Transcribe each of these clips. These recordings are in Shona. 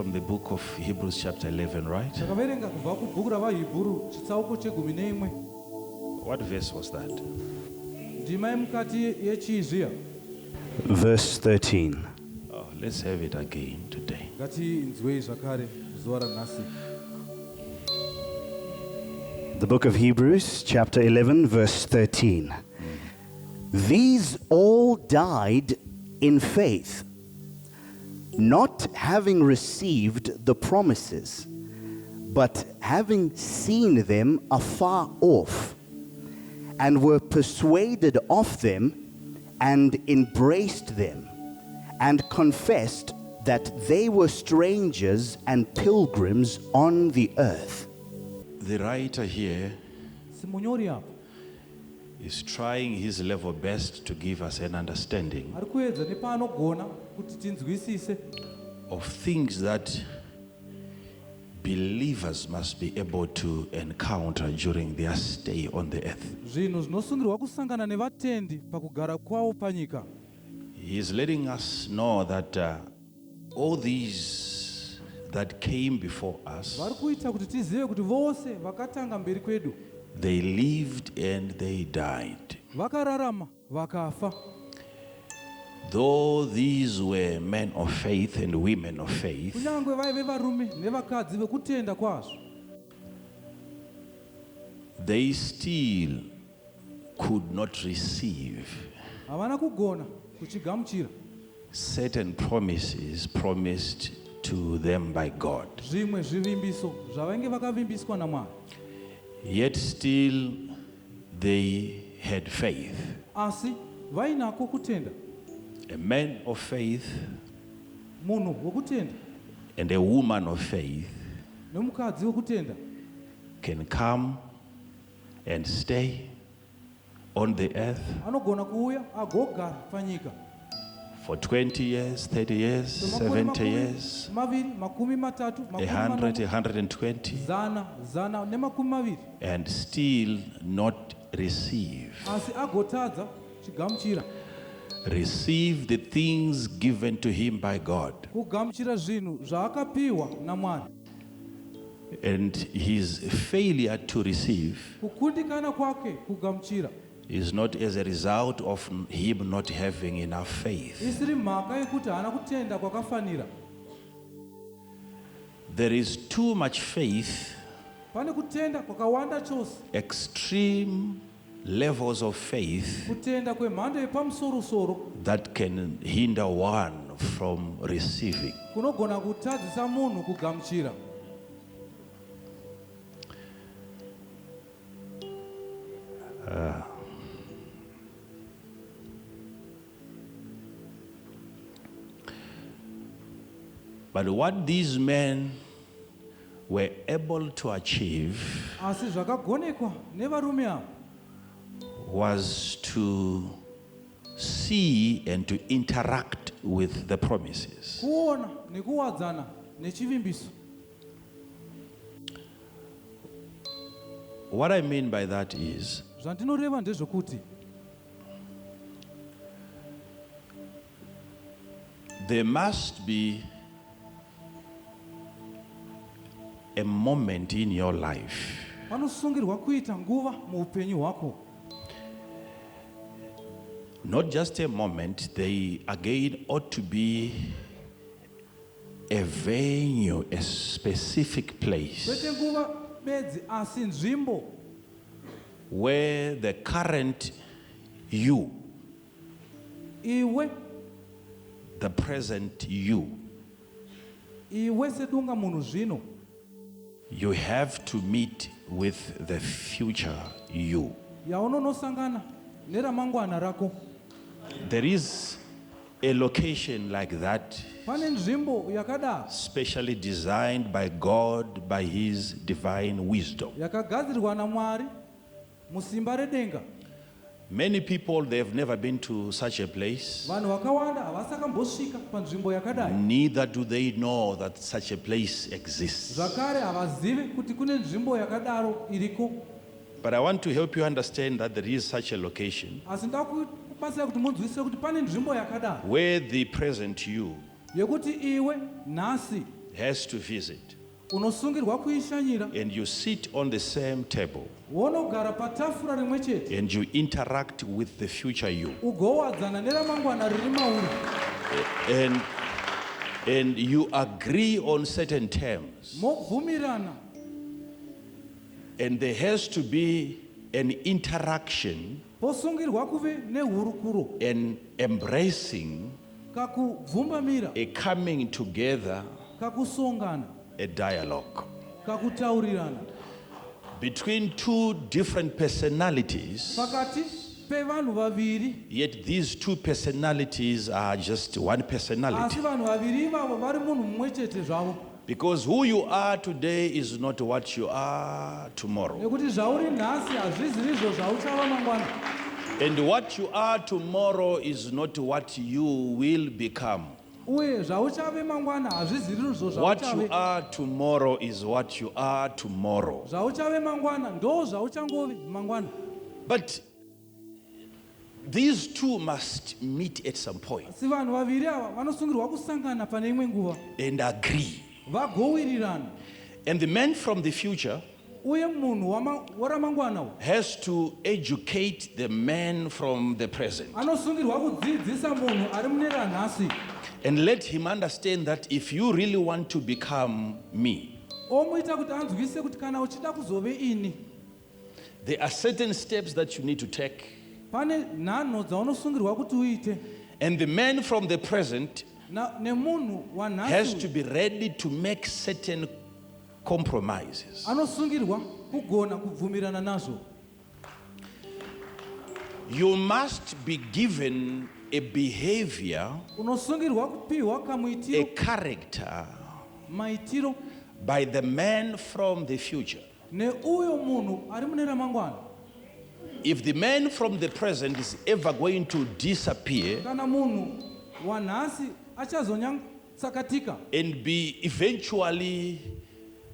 from the book of Hebrews chapter 11, right? What verse was that? Verse 13. Oh, let's have it again today. The book of Hebrews, chapter 11, verse 13. These all died in faith, not having received the promises, but having seen them afar off, and were persuaded of them, and embraced them, and confessed that they were strangers and pilgrims on the earth. The writer here is trying his level best to give us an understanding of things that believers must be able to encounter during their stay on the earth. He is letting us know that all these that came before us, they lived and they died. Though these were men of faith and women of faith, they still could not receive certain promises promised to them by God. Yet still they had faith. A man of faith and a woman of faith can come and stay on the earth for 20 years, 30 years, 70 years, 100, 120, and still not receive the things given to him by God. And his failure to receive is not as a result of him not having enough faith. There is too much faith, extreme levels of faith that can hinder one from receiving. But what these men were able to achieve was to see and to interact with the promises. What I mean by that is, there must be a moment in your life not just a moment, they again ought to be a venue, a specific place where the current you, the present you, you have to meet with the future you. There is a location like that, specially designed by God by His divine wisdom. Many people, they have never been to such a place. Neither do they know that such a place exists. But I want to help you understand that there is such a location where the present you has to visit, unosungirwa kuishanyira and you sit on the same table, wonogara patafura rimwe chete and you interact with the future you, ugowadzana neramangwana riri mauri, and you agree on certain terms, mobvumirana, and there has to be an interaction posungirwa kuve nehurukuro, and embracing, kakubvumbamira, a coming together, kakusongana, a dialogue kakutaurirana between two different personalities, pakati pevanhu vaviri, yet these two personalities are just one personality. asi vanhu vaviri ivavo vari munhu mumwe chete zvavo, Because who you are today is not what you are tomorrow. nekuti zvauri nhasi hazvizi izvo zvauchava mangwana, And what you are tomorrow is not what you will become. uye zvauchave mangwana hazvizi izvo What you zvauchave, are tomorrow is what you are tomorrow. zvauchave mangwana ndo zvauchangove mangwana. But these two must meet at some point Si vanhu vaviri ava vanosungirwa kusangana pane imwe nguva and agree. vagowirirana, And the man from the future uye munhu waramangwana has to educate the man from the present anosungirwa kudzidzisa munhu ari mune ranhasi, and let him understand that if you really want to become me, omuita kuti anzwise kuti kana uchida kuzove ini, there are certain steps that you need to take. pane nhanho dzaunosungirwa kuti uite, And the man from the present nemunhu has to wanhasi be ready to make certain compromises. anosungirwa kugona kubvumirana nazvo. You must be given a behavior, Unosungirwa kupiwa a kamuitiro, character maitiro by the man from the future. neuyo munhu ari mune ramangwana. If the man from the present is ever going to disappear Kana munhu wanhasi achazonyatsakatika and be eventually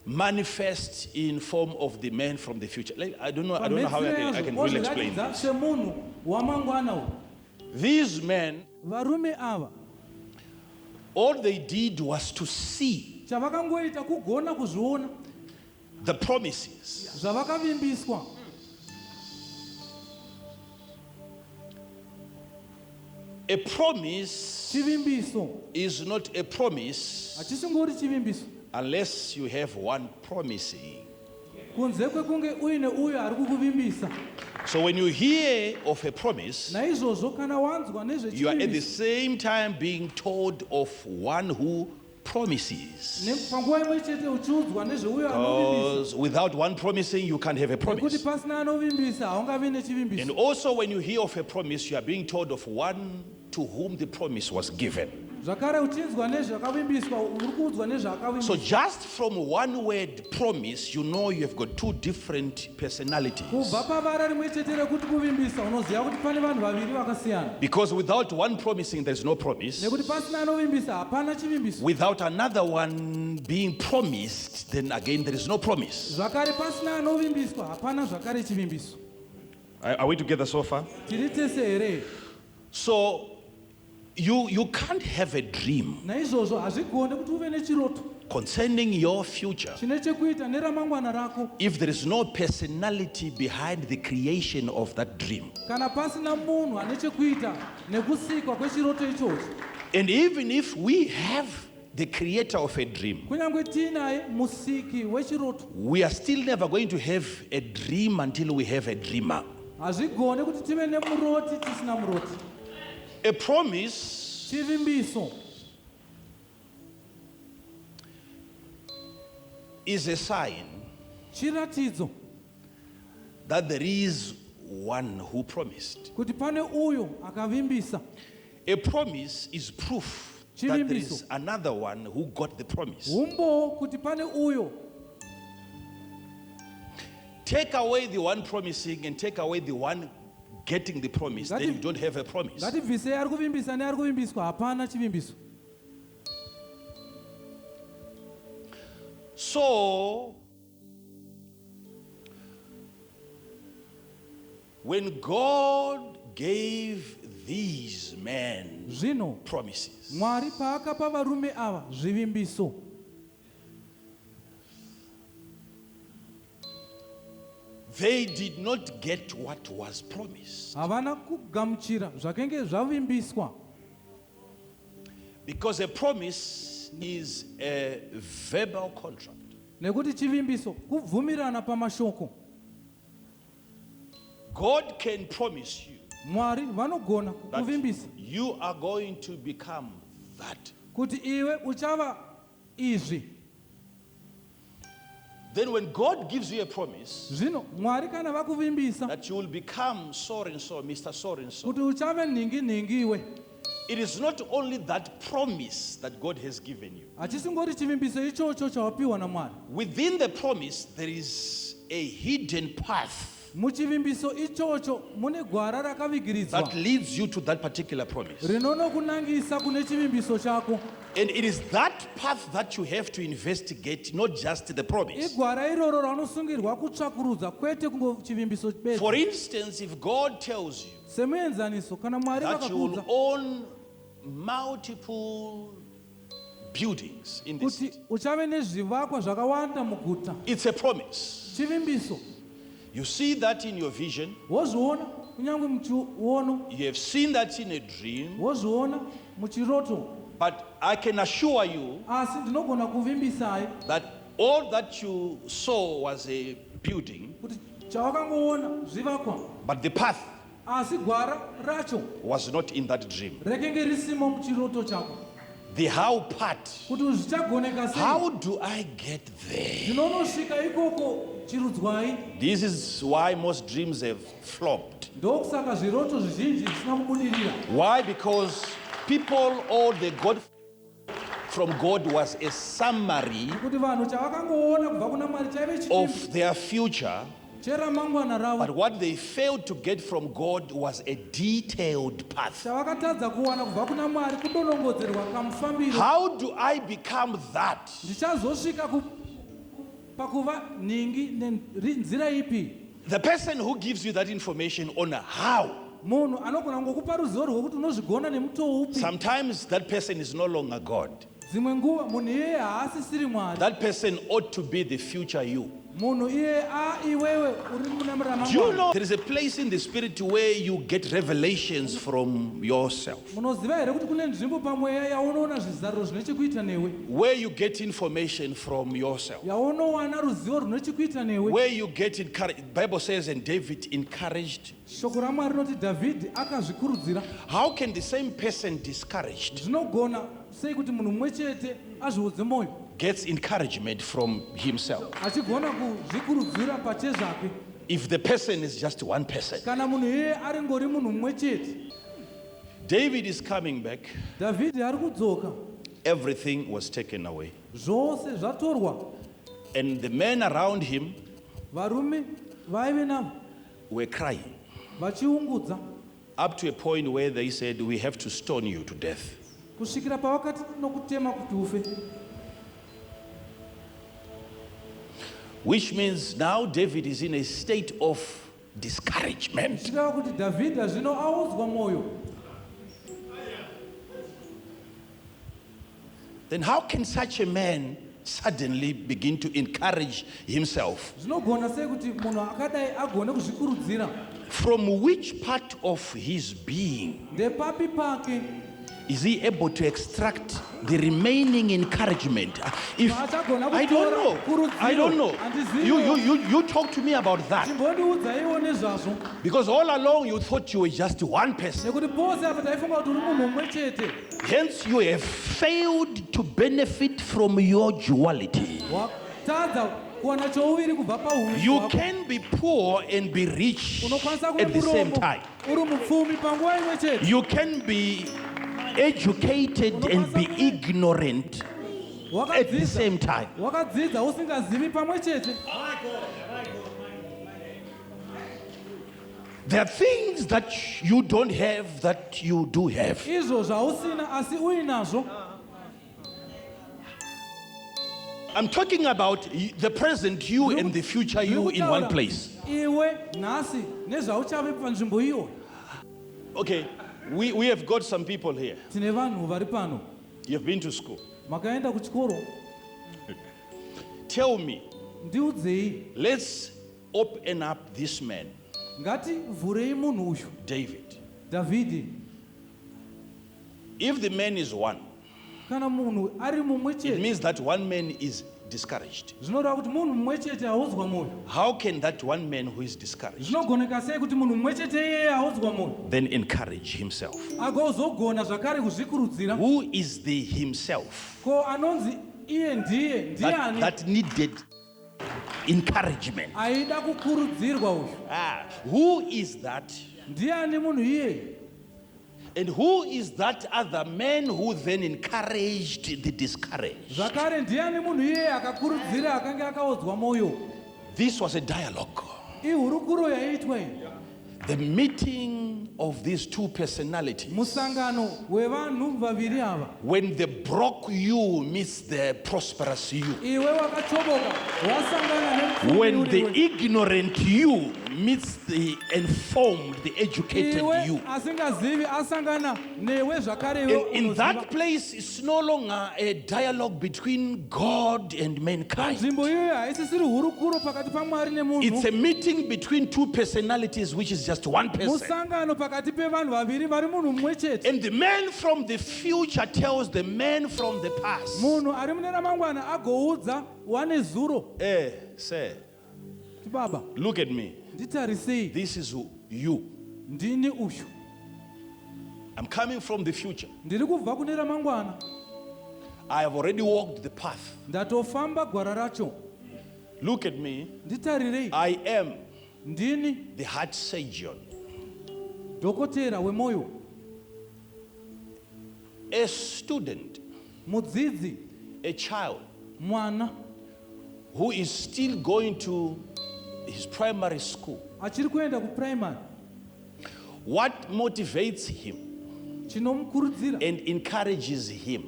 manifest in form of the man from the future. Like, I don't know how I can really explain this. semunhu wamangwana uyu. These men, Varume ava all they did was to see chavakangoita kugona kuzviona the promises. zvavakavimbiswa. A promise Chivimbiso is not a promise hachisingori chivimbiso unless you have one promising. kunze kwekunge uine uyo ari kukuvimbisa. So when you hear of a promise, Naizvozvo kana wanzwa you are at the nezvechivimbiso, same time being told of one who promises. panguva imwe chete uchiudzwa nezveuyo anovimbisa, Because without one promising, you can't have a nekuti promise. pasina anovimbisa haungavi And nechivimbiso. also when you hear of a promise, you are being told of one to whom the promise was given. Zvakare uchinzwa nezvakavimbiswa uri kuudzwa nezvaakavimbiswa. So just from one word promise, you know you have got two different personalities. Kubva pavara rimwe chete rekuti kuvimbisa unoziva kuti pane vanhu vaviri vakasiyana, Because without one promising, there's no promise. nekuti pasina anovimbisa hapana chivimbiso. Without another one being promised, then again there is no promise. Zvakare pasina anovimbiswa hapana zvakare chivimbiso. Are we together so far? Tiri tese here. So you can't have a dream Naizvozvo hazvigone kuti uve nechiroto concerning your future chine chekuita neramangwana rako if there is no personality behind the creation of that dream. kana pasina munhu ane chekuita nekusikwa kwechiroto ichocho. And even if we have the creator of a dream, Kunyange tiinaye musiki wechiroto, we are still never going to have a dream until we have a dreamer. hazvigone kuti tive nemuroti tisina muroti. A promise Chivimbiso is a sign chiratidzo that there is one who promised. kuti pane uyo akavimbisa. A promise is proof that there is another one who got the promise. Umbo kuti pane uyo. Take away the one promising and take away the one getting the promise, then you don't have a promise. Ngatibvise ari kuvimbisa neari kuvimbiswa hapana chivimbiso. So, when God gave these men Zvino promises, Mwari paakapa varume ava zvivimbiso, they did not get what was promised. havana kugamuchira zvakenge zvavimbiswa. Because a promise is a verbal contract. Nekuti chivimbiso kubvumirana pamashoko. God can promise you Mwari vanogona that kuvimbisa you are going to become that. kuti iwe uchava izvi. Then when God gives you a promise Zvino Mwari kana vakuvimbisa that you will become so and so, Mr. So and so, kuti uchave ningi iwe, it is not only that promise that God has given you. hachisingori chivimbiso ichocho chawapiwa naMwari. Within the promise, there is a hidden path Muchivimbiso ichocho mune gwara rakavigiridzwa that leads you to that particular promise. rinonokunangisa kune chivimbiso chako. And it is that path that you have to investigate, not just the promise. Igwara iroro ranosungirwa kutsvakurudza kwete kungo chivimbiso bedzi. For instance, if God tells you Semuenzaniso kana Mwari that you will vakakudza own multiple buildings in this kuti city, uchave nezvivakwa zvakawanda muguta, it's a promise. chivimbiso. You see that in your vision, Wozviona kunyange muchiono, you have seen that in a dream, wozviona muchiroto. but I can assure you Asi ndinogona kuvimbisai that all that you saw was a building, kuti chawakangoona zvivakwa, but the path asi gwara racho was not in that dream. rekenge risimo muchiroto chako. The how part, Kuti zvichagoneka sei, how do I get there? ndinonosvika ikoko chirudzwai. This is why most dreams have flopped. Ndokusaka zviroto zvizhinji zvisina kubudirira. Why? Because people, all they got from God was a summary Kuti vanhu chavakangoona kubva kuna Mwari chaive chipimbi of their future, cheramangwana but ravo. what they failed to get from God was a detailed path. Chavakatadza kuwana kubva kuna Mwari kudonongodzerwa kamufambiro. How do I become that? Ndichazosvika pakuva nhingi nenzira ipi? The person who gives you that information on how, Munhu anogona kungokupa ruzivo rwokuti unozvigona nemutoo upi. sometimes that person is no longer God. Dzimwe nguva munhu iyeye haasisiri Mwari. That person ought to be the future you. Munhu iye iwewe uri muna Do you ramangwana. know there is a place in the spirit where you get revelations from yourself, Munoziva here kuti kune nzvimbo pamweya yaunoona zvizaruro zvine chekuita newe, where you get information from yourself, yaunowana ruzivo rune chekuita newe. where you get encouraged. Bible says, and David encouraged. Shoko raMwari rinoti Dhavhidhi akazvikurudzira. How can the same person discouraged Zvinogona sei kuti munhu mumwe chete azviudze moyo gets encouragement from himself achigona kuzvikurudzira pachezvake if the person is just one person? kana munhu iyeye ari ngori munhu mumwe chete? David is coming back. Dhavhidhi ari kudzoka, Everything was taken away. zvose zvatorwa. And the men around him Varume vaive navo were crying vachiungudza up to a point where they said, we have to stone you to death. kusvikira pavakati tinokutema kuti ufe. Which means now David is in a state of discouragement. Zvichireva kuti Dhavhidhi zvino audzwa mwoyo. Then how can such a man suddenly begin to encourage himself? Zvinogona sei kuti munhu akadai agone kuzvikurudzira? From which part of his being Ndepapi pake is he able to extract the remaining encouragement? If I don't know. You talk to me about that. chimbondiudzaiwo nezvazvo, Because all along you thought you were just one person. nekuti pose apa taifunga kuti uri munhu mumwe chete. Hence you have failed to benefit from your duality. Watadza kuwana chouviri kubva paunhu You hwako. can be poor and be rich Unokwanisa at kuve the same murombo time. uri mupfumi panguva imwe chete. You can be educated and be ignorant at the same time. Wakadzidza usingazivi pamwe chete. There are things that you don't have that you do have. Izvo zvausina asi uinazvo. I'm talking about the present you and the future you in one place. Iwe nhasi nezvauchave panzvimbo iyo. Okay, we have got some people here. Tine vanhu vari pano. You've been to school. Makaenda kuchikoro. Tell me, Ndiudzei, let's open up this man, ngativhurei munhu uyu David. Dhavhidhi. If the man is one, Kana munhu ari mumwe it chete, means that one man is discouraged. zvinoreva kuti munhu mumwe chete haudzwa mwoyo. How can that one man who is discouraged Zvinogoneka sei kuti munhu mumwe chete iyeye haudzwa mwoyo then encourage himself? agozogona zvakare kuzvikurudzira? Who is the himself Ko anonzi iye ndiye ndiani that needed encouragement? aida kukurudzirwa uyu? Who is that? Ndiani munhu iyeye? And who is that other man who then encouraged the discouraged? Zvakare ndiani munhu iyeye akakurudzira akanga akaodzwa mwoyo? This was a dialogue. Ihurukuro yaiitwa iyi. The meeting of these two personalities. Musangano wevanhu vaviri ava. When the broke you meets the prosperous you. Iwe wakachoboka wasangana When the ignorant you meets the informed, the educated iwe you. asingazivi asangana newe zvakare iwe In unoziva. that place, it's no longer a dialogue between God and mankind. Nzvimbo iyoyo haisisiri hurukuro pakati paMwari It's nemunhu. a meeting between two personalities, which is just one person. Musangano pakati pevanhu vaviri vari munhu mumwe chete. And the man from the future tells the man from the past. Munhu ari mune ramangwana agoudza wane zuro. Say, Ti baba, look at me. nditarisei, This is you. ndini uyu. I'm coming from the future. Ndiri kubva kune ramangwana. I have already walked the path. Ndatofamba gwara racho. Look at me. Nditarirei, I am ndini the heart surgeon. dhokotera wemoyo. A student, Mudzidzi, a child mwana who is still going to his primary school. achiri kuenda kupuraimari. What motivates him Chinomukurudzira and encourages him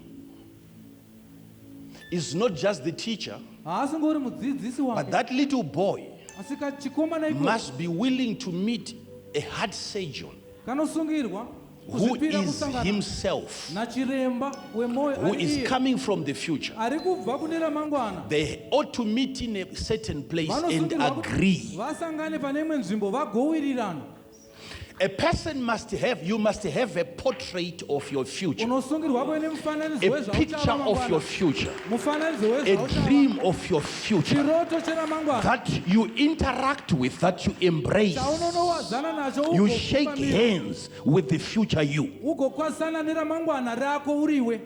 is not just the teacher, haasingori mudzidzisi but wake, that little boy asi kachikomana iko must be willing to meet a heart surgeon kanosungirwa who kuzvipira is kusangana himself, nachiremba wemoyo who ari is iye, coming from the future. ari kubva kune ramangwana. They ought to meet in a certain place and Vanosungirwa kuti agree. vasangane pane imwe nzvimbo vagowirirana. A person must have, you must have a portrait of your future, Unosungirwa kuve nemufananidzo a picture of your future, mufananidzo a wezvauchava, dream of your future chiroto cheramangwana that you interact with, that you embrace. chaunonowadzana nacho You shake hands with the future you. ugokwasana neramangwana rako uriwe.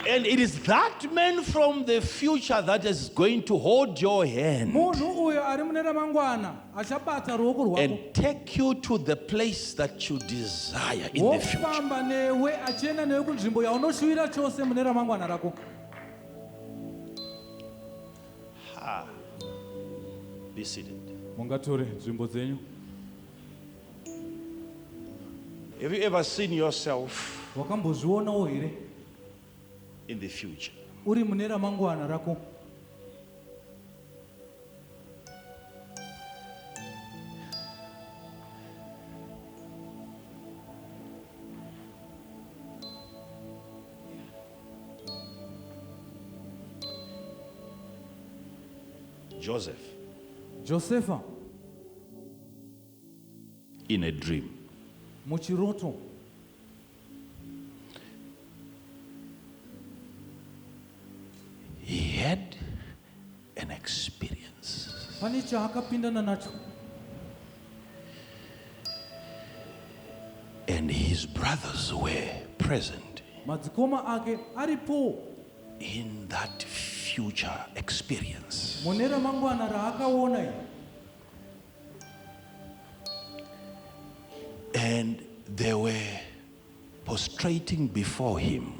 And it is that man from the future that is going to hold your hand Munhu uyo ari mune ramangwana achabata ruoko rwako and take you to the place that you desire in the future. wofamba newe achienda newe kunzvimbo yaunoshuvira chose mune ramangwana rako. Be seated. Mungatore nzvimbo dzenyu. Have you ever seen yourself Wakambozvionawo here in the future? uri mune ramangwana rako? Joseph, Josefa in a dream. muchiroto He had an experience. pane chaakapindana nacho, And his brothers were present madzikoma ake aripo in that future experience. mune ramangwana raakaona iri. And they were prostrating before him.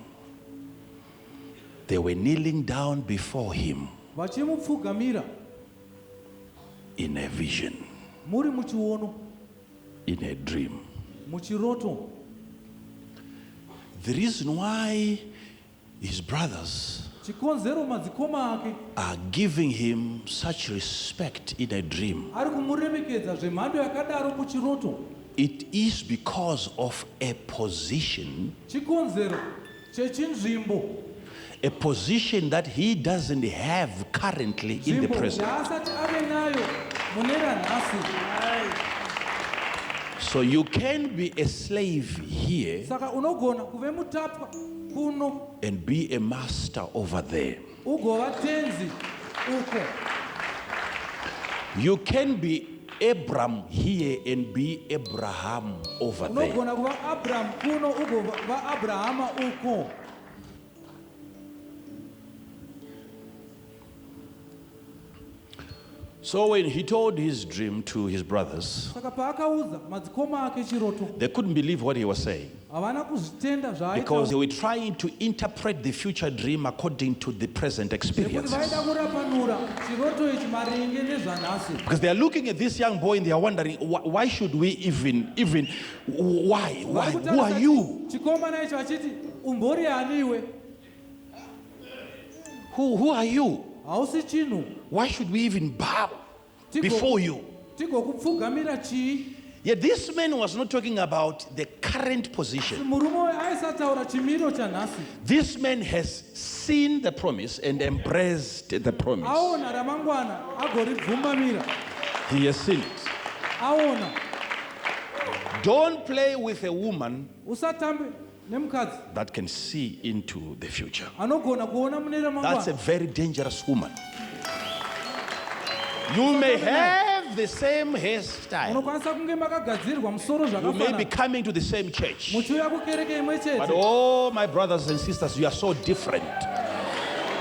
They were kneeling down before him Vachimupfugamira in a vision, muri muchiono, in a dream. muchiroto. The reason why his brothers Chikonzero madzikoma ake are giving him such respect in a dream, ari kumuremekedza zvemhando yakadaro muchiroto, it is because of a position, chikonzero chechinzvimbo, a position that he doesn't have currently in the nzvimbo present. yaasati ave nayo munera nhasi. So you can be a slave here Saka unogona kuve mutapwa kuno and be a master over there. ugova tenzi uko. You can be Abram here and be Abraham over there. Unogona kuva Abraham kuno ugova Abrahama uko. So when he told his dream to his brothers, Saka paakauza madzikoma ake chiroto they couldn't believe what he was saying havana kuzvitenda because they zvaaita. were trying to interpret the future dream according to the present Kuti experiences. vaida kurapanura chiroto ichi maringe nezvanhasi. Because they are looking at this young boy and they are wondering, why should we why? Who are you? Chikomana icho achiti umbori aniwe. Who are you? Hausi chinhu. Why should we even bow before you? Tigokupfugamira chii? Yet this man was not talking about the current position. Murume uyu aisataura chimiro chanhasi. This man has seen the promise and embraced the promise. Aona ramangwana agoribvumamira. He has seen it. Aona. Don't play with a woman Usatambe nemukadzi that can see into the future. anogona kuona mune That's a ramangwana. very dangerous woman. You may have the same hairstyle. Unokwanisa kunge makagadzirirwa musoro You may be zvakafanana. coming to the same church. Muchiuya kukereke imwe But chete. oh, my brothers and sisters, you are so different.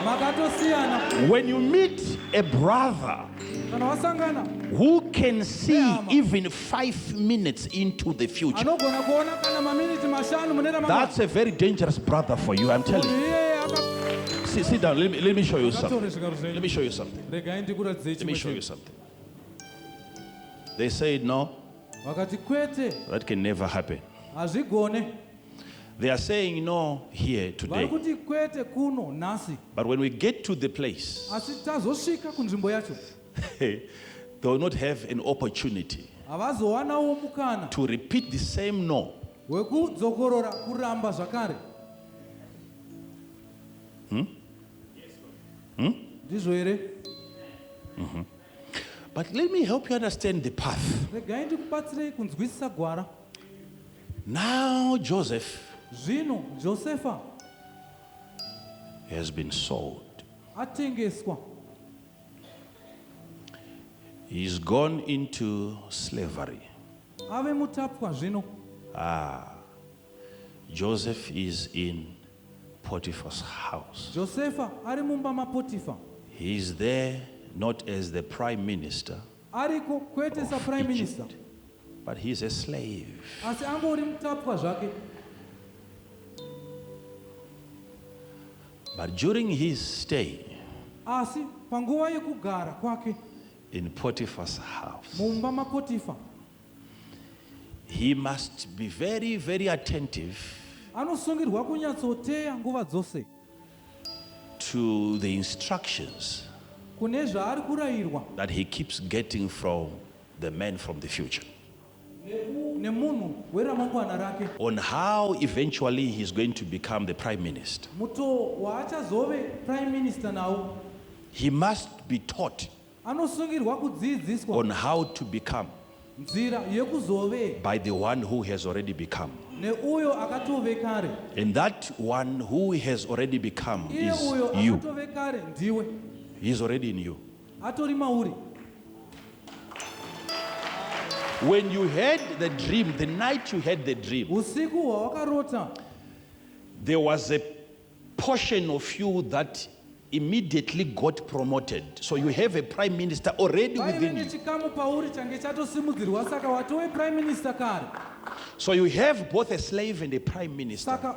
Makatosiyana. When you meet a brother Kana wasangana who can see even 5 minutes into the future, anogona kuona kana maminiti mashanu mune ramangwana. that's a very dangerous brother for you, I'm telling you. Sit down. Let me show you something. Let me show you something. Let me show you something. They said, no, Vakati kwete that can never happen. hazvigone. They are saying no here Vari today. kuti kwete kuno nhasi. But when we get to the place, Asi tazosvika kunzvimbo yacho they will not have an opportunity havazowanawo mukana to repeat the same no. wekudzokorora kuramba zvakare. Ndizvo here? But let me help you understand the path. Regai ndikubatsirei kunzwisisa gwara. Now Joseph Zvino Josefa has been sold. atengeswa. He's gone into slavery. Ave mutapwa zvino. Joseph is in Potiphar's house. Josefa ari mumba maPotifa. He's there not as the prime minister, Ariko kwete sa prime minister. Egypt, but he's a slave. Asi angori mutapwa zvake. But during his stay Asi panguva yekugara kwake in Potiphar's house, mumba maPotifa, he must be very, very attentive anosungirwa kunyatsoteya nguva dzose to the instructions kune zvaari kurayirwa that he keeps getting from the man from the future nemunhu weramangwana rake, on how eventually he's going to become the prime minister. muto waachazove prime minister nawo. He must be taught Anosungirwa kudzidziswa on how to become nzira yekuzove by the one who has already become. neuyo akatove kare. And that one who has already become Iye is uyo you. akatove kare ndiwe, He's already in you. atori mauri. When you had the dream, the night you had the dream, Usiku hwawakarota there was a portion of you that immediately got promoted. So you have a prime minister already paive within you. nechikamu pauri change chatosimudzirwa, saka watove prime minister kare. So you have both a slave and a prime minister Saka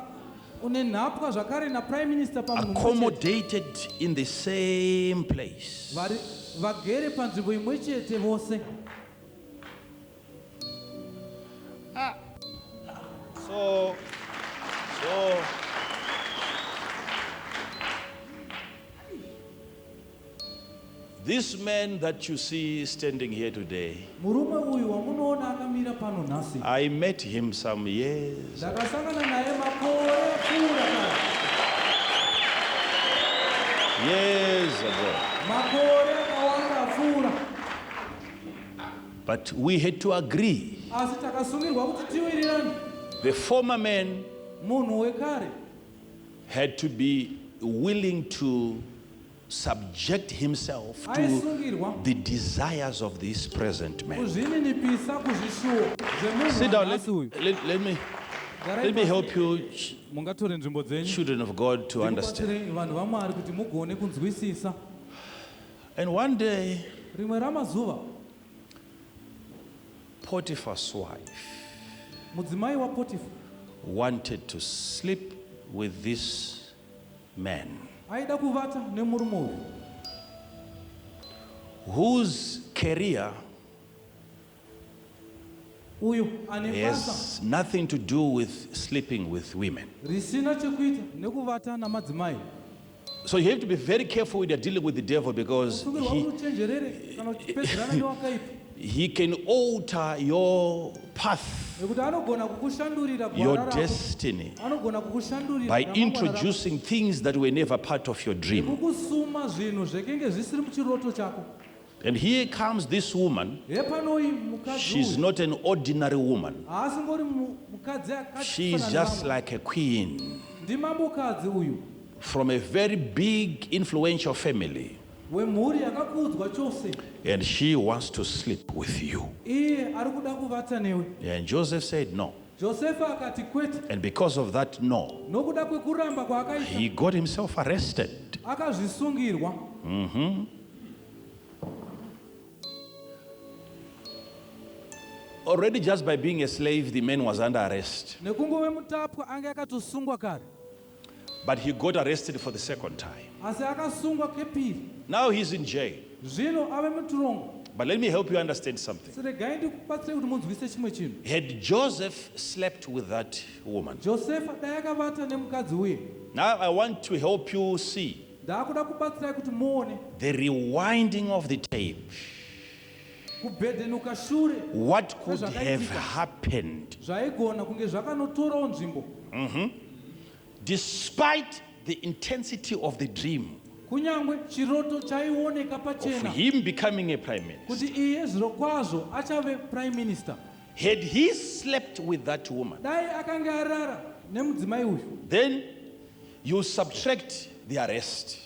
une nhapwa zvakare naprime minister pamunhu mumwe chete. accommodated in the same place. Vagere panzvimbo imwe chete vose. So this man that you see standing here today, Murume uyu wamunoona akamira pano nhasi, I met him some years ago. ndakasangana naye makore apfuura kare. Years ago. Makore akawanda apfuura. But we had to agree. asi takasungirwa kuti tiwirirane. The former man Munhu wekare had to be willing to subject himself to aisungirwa the desires of this present man. kuzvininipisa kuzvishuwo Sit down. zvemunhu uyu. Let me help you, mungatore nzvimbo dzenyu children of God, to understand. ndikubatsirei vanhu vaMwari kuti mugone kunzwisisa. And one day, Rimwe ramazuva Potiphar's wife mudzimai waPotifa wanted to sleep with this man aida kuvata nemurume uyu whose career uyu ane basa has nothing to do with sleeping with women. risina chekuita nekuvata namadzimai. So you have to be very careful when you're dealing with the devil, because Usungirwa kuti uchenjerere kana uchipedzerana newakaipa he can alter your path, nekuti anogona kukushandurira your gwara rako. destiny, Anogona kukushandurira by ramangwana rako. introducing things that were never part of your dream. Kukusuma zvinhu zvekenge zvisiri muchiroto chako. And here comes this woman. Hepanoi mukadzi She's uyu not an ordinary woman. haasingori mukadzi She is just like a queen ndimambokadzi uyu from a very big influential family, wemhuri yakakudzwa chose. and she wants to sleep with you. Iye ari kuda kuvata newe. And Joseph said no. Josefa akati kwete. And because of that no, Nokuda kwekuramba kwaakaita he got himself arrested. akazvisungirwa. Already just by being a slave, the man was under arrest. Nekungove mutapwa anga akatosungwa kare. But he got arrested for the second time. Asi akasungwa kepiri. Now he's in jail. Zvino ave mutorongo. But let me help you understand something. Siregai ndikubatsire kuti munzwise chimwe chinhu. Had Joseph slept with that woman, Josefa dai akavata nemukadzi uye. now I want to help you see Ndaakuda kubatsirai kuti muone the rewinding of the tape. kubhedhenuka shure What could have happened zvaigona kunge zvakanotorawo nzvimbo. despite the intensity of the dream Kunyangwe chiroto chaioneka of pachena him becoming a prime minister? kuti iye zviro kwazvo achave prime minister. Had he slept with that woman, Dai akanga arara nemudzimai uyu then you subtract the arrest.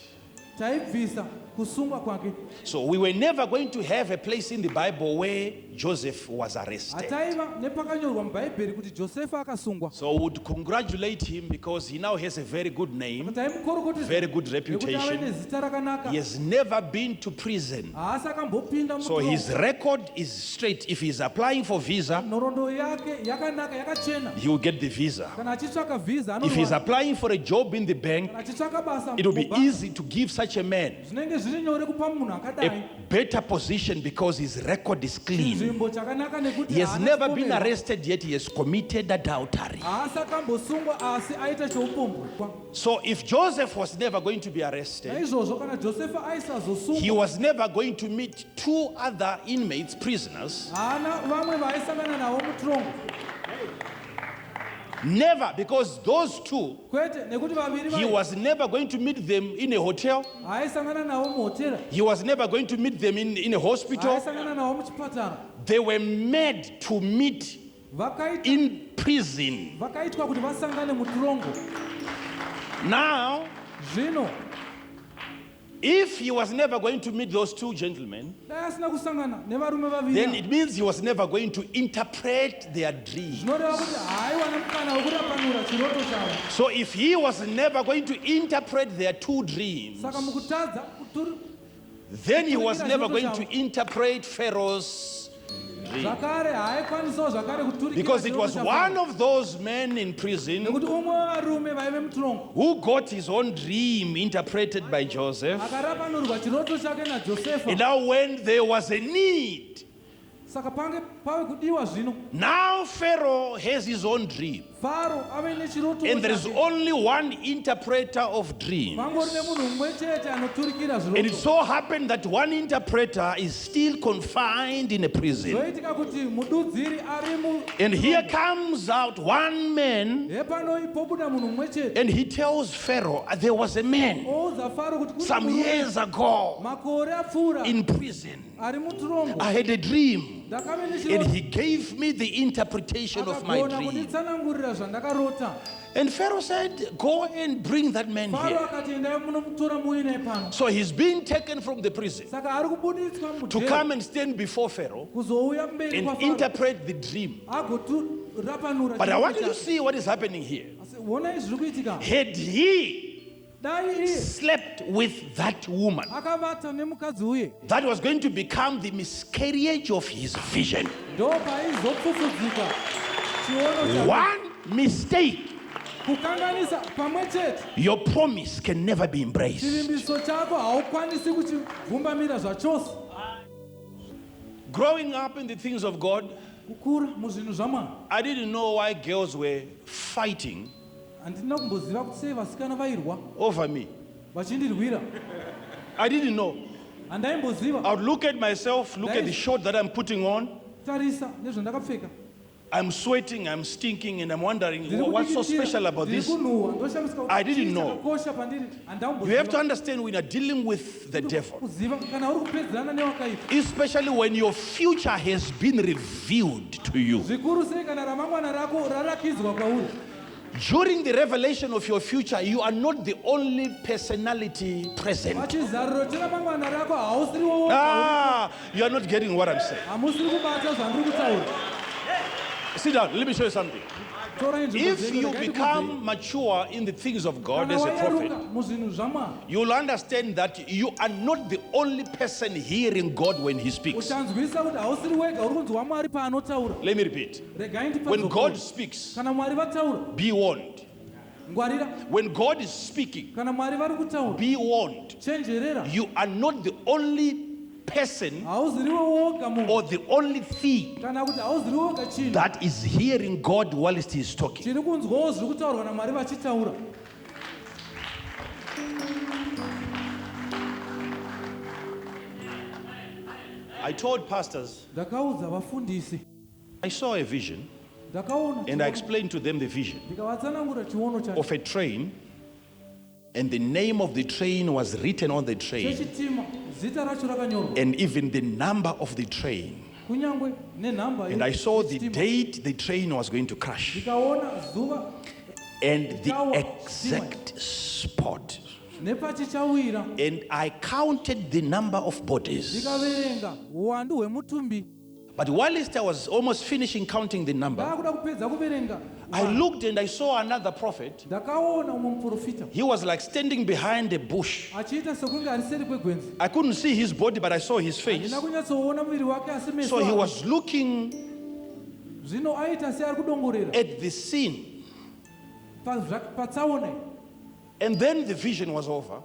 taibvisa kusungwa kwake. So we were never going to have a place in the Bible where Joseph was arrested. Hataiva nepakanyorwa mubhaibheri kuti Josefa akasungwa. So we would congratulate him because he now has a very good name, Taimukorokotesa very good nekuti ave reputation. nezita rakanaka. He has never been to prison. Haasi akambopinda So his mutorongo. record is straight. If he's applying for visa, Nhoroondo yake yakanaka yakachena. he will get the visa. Kana achitsvaka visa If he's anowana. applying for a job in the bank, Kana achitsvaka basa it will be mubhangi, easy to give such a man zvinenge zviri nyore kupa munhu akadai a better position because his record is clean. nzvimbo chakanaka nekuti He has haana never been chipomerwa. arrested yet he has committed adultery. Haasi akambosungwa asi aita cheupombwe. So if Joseph was never going to be arrested, Naizvozvo kana Josefa he aisazosungwa was never going to meet two other inmates, prisoners. haana vamwe vaaisangana navo mutorongo. Never, because those two, Kwete nekuti vaviri he was never going to meet them in a hotel. haaisangana navo muhotera, He was never going to meet them in a hospital. haaisangana navo muchipatara. They were made to meet in prison. Vakaitwa kuti vasangane mutorongo. Now, Zvino if he was never going to meet those two gentlemen, dai asina kusangana nevarume then vaviri it means he was never going to interpret their dreams. zvinoreva kuti haaiwana mukana wekurapanura chiroto chavo. So if he was never going to interpret their two dreams, Saka mukutadza then he was never going to interpret Pharaoh's dream. zvakare haakwanisawo zvakare kuturikira Because it chiroto was chaFaro. one of those men in prison Nekuti umwe wavarume vaive mutorongo who got his own dream interpreted by Joseph. akarapanurwa chiroto chake naJosefa. And now when there was a need, Saka pange pave kudiwa zvino. Now Pharaoh has his own dream. Faro ave nechiroto. And there is only one interpreter of dreams. Mangori nemunhu mumwe chete anoturikira And it zviroto. so happened that one interpreter is still confined in a prison. Zoitika kuti mududziri ari mu. And here comes out one man, Hepano ipobuda munhu mumwe chete. and he tells Pharaoh, there was a man Ouza Faro kuti some years ago makore apfuura in prison. ari muturongo. I had a dream, Ndakave and nechiroto. he gave me the interpretation of my Akagona dream. kunditsanangurira zvandakarota. And Pharaoh said, go and bring that man Faro here. akati endai munomutora muine pano. So he's being taken from the prison Saka ari kubuditswa to mujeri come and stand before Pharaoh kuzouya mberi and kwaFaro interpret the dream. agorapanura. But I want you to see what is happening here. Ona izvi kuitika. Had he Dai iye slept with that woman, akavata nemukadzi uye that was going to become the miscarriage of his vision. ndo paizopfupfudzika chiono cha One mistake, kukanganisa pamwe chete. your promise can never be embraced. Chivimbiso chako haukwanisi kuchigumbamira zvachose. Growing up in the things of God, Kukura muzvinhu zvaMwari. I didn't know why girls were fighting Handina kumboziva kuti sei vasikana vairwa over me. vachindirwira. I didn't know. Handaimboziva. I would look at myself, look at the shirt that I'm putting on. Tarisa nezvandakapfeka. I'm sweating, I'm stinking, and I'm wondering what's so special about this. I didn't know. You have to understand when you're dealing with the devil, especially when your future has been revealed to you. During the revelation of your future, you are not the only personality present. You are not getting what I'm saying. Sit down, let me show you something. If you become mature in the things of God as a prophet, you'll understand that you are not the only person hearing God when He speaks. Let me repeat. When God speaks, be warned. When God is speaking, be warned. You are not the only person or the only thing that is hearing God whilst He is talking. I told pastors, I saw a vision and I explained to them the vision of a train, and the name of the train was written on the train, and even the number of the train. And I saw the date the train was going to crash and the exact spot. And I counted the number of bodies. But whilst I was almost finishing counting the number, I looked and I saw another prophet. He was like standing behind a bush. I couldn't see his body, but I saw his face. So he was looking at the scene. And then the vision was over.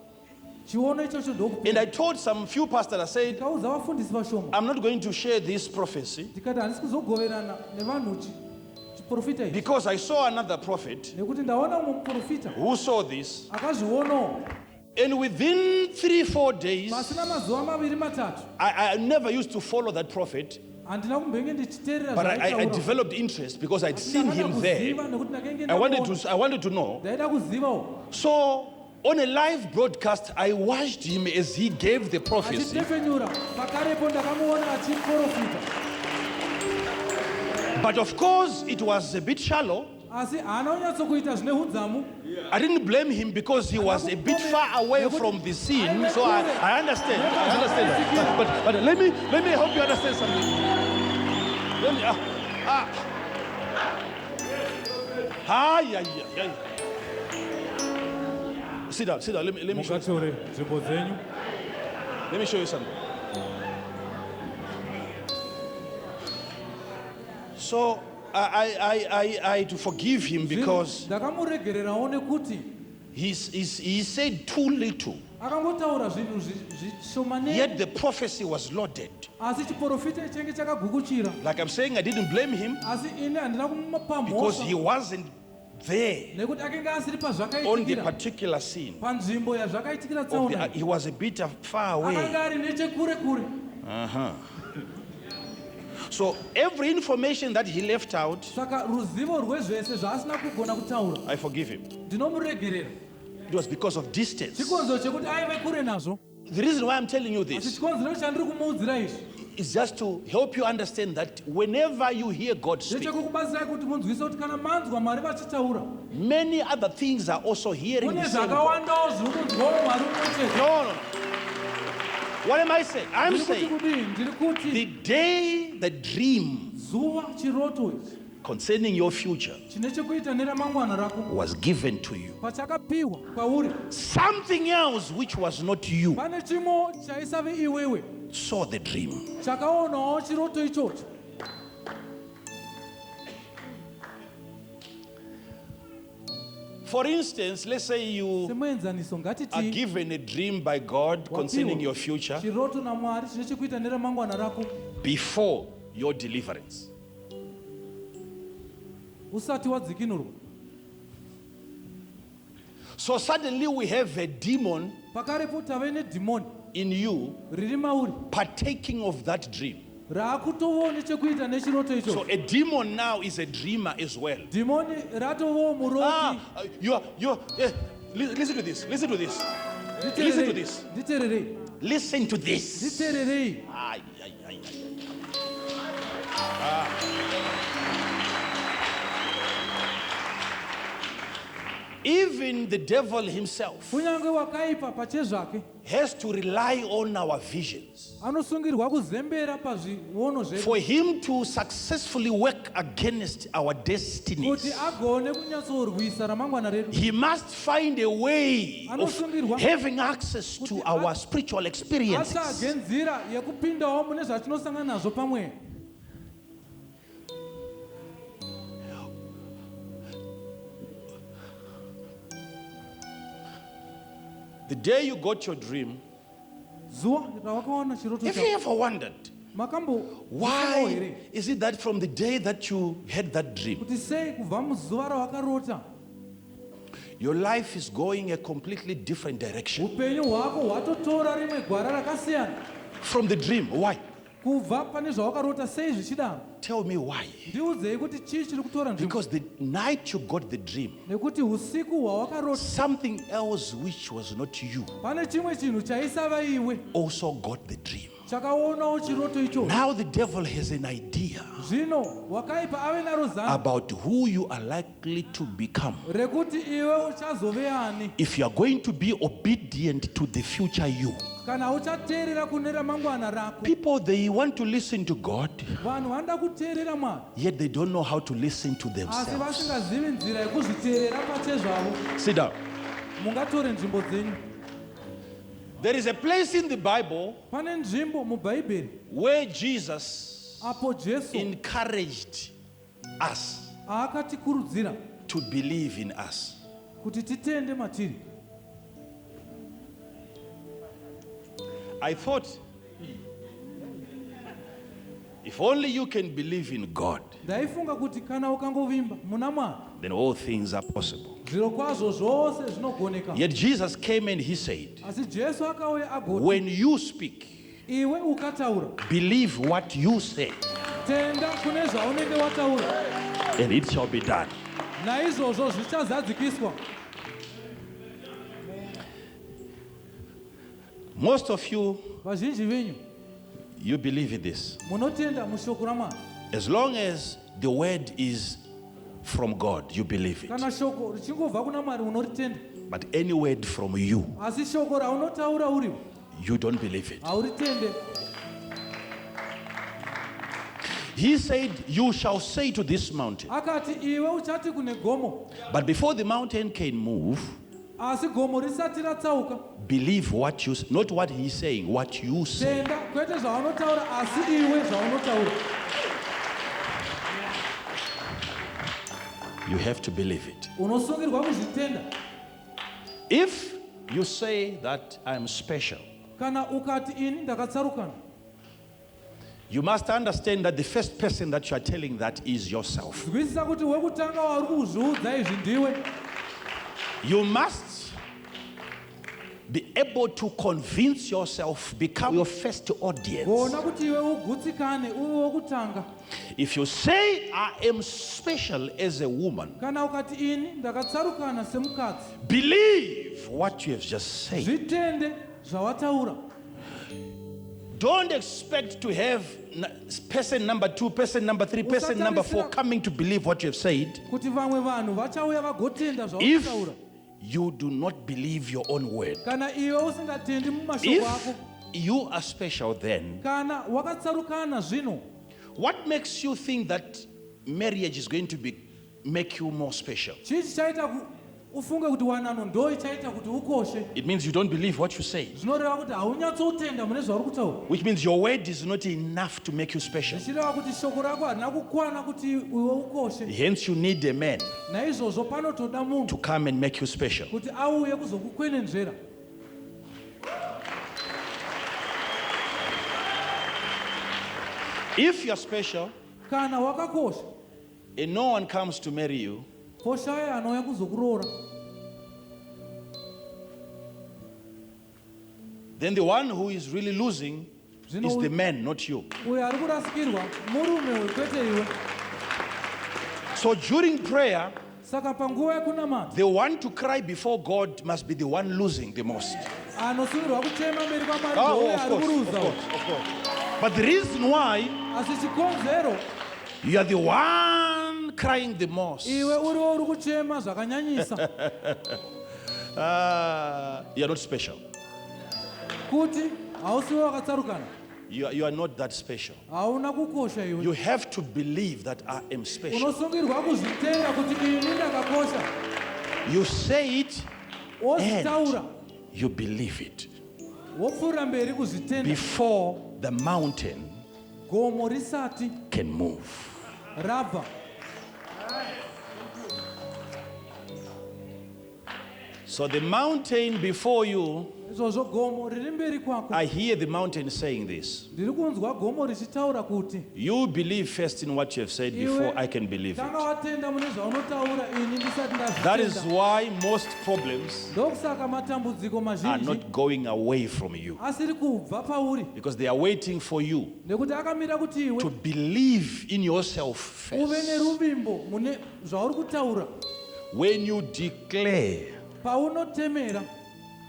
And I told some few pastors, I said, I'm not going to share this prophecy because I saw another prophet who saw this, and within 3-4 days, I never used to follow that prophet, but I developed interest because I'd seen him there. I wanted to know. So on a live broadcast, I watched him as he gave the prophecy. But of course, it was a bit shallow. I didn't blame him because he was a bit far away from the scene. So I understand. I understand that. But let me help you understand something. Sit down. Let me show you something. Let me show you something. So I had to forgive him because he said too little. Yet the prophecy was loaded. Like I'm saying, I didn't blame him because he wasn't there on the particular scene. He was a bit far away. So every information that he left out, I forgive him. It was because of distance. The reason why I'm telling you this is just to help you understand that whenever you hear God speak, many other things are also hearing the same God. No. What am I saying? I'm saying the day the dream concerning your future was given to you, something else which was not you saw the dream. For instance, let's say you are given a dream by God concerning your future before your deliverance. So suddenly we have a demon in you partaking of that dream. So a demon now is a dreamer as well. Listen to this. Listen to this. Listen to this. Listen to this. Even the devil himself has to rely on our visions. For him to successfully work against our destinies, he must find a way of having access to our spiritual experiences. The day you got your dream, if you ever wondered, why is it that from the day that you had that dream, your life is going a completely different direction? From the dream, why? Tell me why. Because the night you got the dream, something else which was not you also got the dream. Now the devil has an idea about who you are likely to become if you are going to be obedient to the future you. People, they want to listen to God, yet they don't know how to listen to themselves. Sit down. There is a place in the Bible where Jesus encouraged us to believe in us. I thought, if only you can believe in God, then all things are possible. Yet Jesus came and he said, when you speak, believe what you say, and it shall be done. Most of you, you believe in this. As long as the word is from God, you believe it. But any word from you, you don't believe it. He said, you shall say to this mountain. But before the mountain can move, believe what you say, not what he's saying, what you say. You have to believe it. If you say that I'm special, kana ukati ini ndakatsarukana, you must understand that the first person that you are telling that is yourself. zwisisa kuti wekutanga wari kuzviudza izvi ndiwe. You must be able to convince yourself, become your first audience. Gona kuti iwe ugutsikane uwe wekutanga. If you say I am special as a woman, Kana ukati ini ndakatsarukana semukadzi, believe what you have just said. zvitende zvawataura. Don't expect to have person number 2, person number 3, person number 4 coming to believe what you have said. Kuti vamwe vanhu vachauya vagotenda If zvawataura. you do not believe your own word, Kana iwe usingatendi mumashoko if ako, you are special, then kana wakatsarukana zvino, what makes you think that marriage is going to make you more special? chii chichaita ufunge kuti wanano ndo ichaita kuti ukoshe? It means you don't believe what you say, Zvinoreva kuti haunyatsoutenda mune zvauri kutaura. which means your word is not enough to make you special. Zvichireva kuti shoko rako harina kukwana kuti iwe ukoshe. Hence, you need a man Naizvozvo panotoda munhu to come and make you special. kuti auye kuzokukwenenzvera. If you're special Kana wakakosha, and no one comes to marry you, poshaye anouya kuzokuroora, then the one who is really losing is the man, not you. uyo ari kurasikirwa murume uyu kwete iwe. So during prayer, Saka panguva yekunamata, the one to cry before God must be the one losing the most. anosungirwa kuchema mberi kwaMwari Oh, ndouyo of ari course, of kuruza. course, of course. But the reason why Asi chikonzero, you are the one crying the most, iwe uriwo uri kuchema zvakanyanyisa, you are not special. kuti hausiwe wakatsarukana, You are not that special. hauna kukosha iwe. You have to believe that I am special. Unosungirwa kuzvitenda kuti ini ndakakosha, You say it wozvitaura, and you believe it. wopfuurira mberi kuzvitenda. Before the mountain Gomo risati can move. rabva. So the mountain before you, Izvozvo gomo riri mberi kwako. I hear the mountain saying this. Ndiri kunzwa gomo richitaura kuti You believe first in what you have said before I can believe tanga it. watenda mune zvaunotaura ini ndisati That is ndazvitenda. why most problems Ndokusaka matambudziko are mazhinji not going away from you, asiri kubva pauri, because they are waiting for you nekuti akamira kuti to iwe believe in yourself uve first. neruvimbo mune zvauri kutaura. When you declare Paunotemera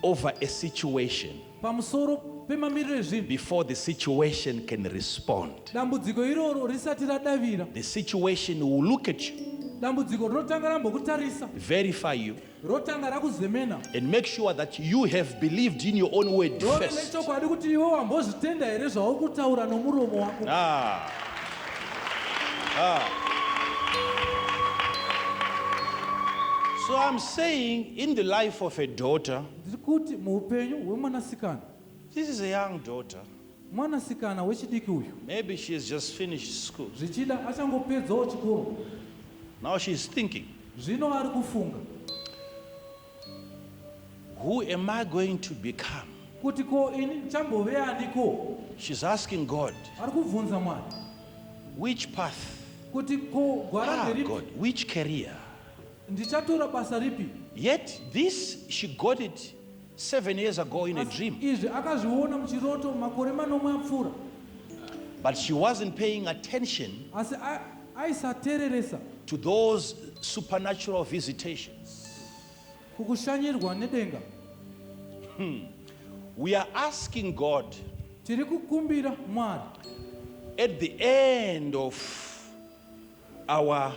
over a situation pamusoro pemamiriro ezvinhu, before the situation can respond, dambudziko iroro risati radavira, the situation will look at you, dambudziko rinotanga rambokutarisa, verify you, rotanga rakuzemena, and make sure that you have believed in your own word rove first. nechokwadi kuti iwe wambozvitenda here zvauri kutaura nomuromo wako. So I'm saying, in the life of a daughter, Ndiri kuti muupenyu hwemwanasikana, this is a young daughter. mwanasikana wechidiki uyu, Maybe she has just finished school. zvichida achangopedzawo chikoro, Now she's thinking, zvino ari kufunga who am I going to become? kuti ko ini chamboveaniko. She's asking God, Ari kubvunza Mwari which path? kuti ko gwara nderipi, God, which career? ndichatora basa ripi. Yet this, she got it 7 years ago in a Asi dream. izvi akazviona muchiroto makore manomwe apfuura, But she wasn't paying attention asi aisateereresa to those supernatural visitations. kukushanyirwa nedenga. We are asking God Tiri kukumbira Mwari at the end of our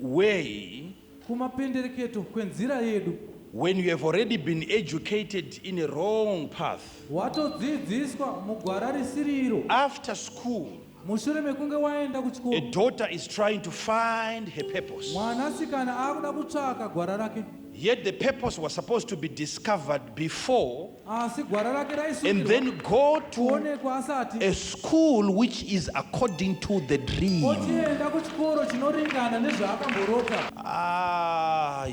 way, kumapendereketo kwenzira yedu, when you have already been educated in a wrong path, watodzidziswa mugwara risiri iro. after school, Mushure mekunge waenda a kuchikoro, daughter is trying to find her purpose. mwanasikana akuda kutsvaka gwara rake, Yet the purpose was supposed to be discovered before asi gwara rake and raisungirwa then go to kuonekwa asati a school which is according to the dream. ochienda kuchikoro chinoringana nezvaakamborota.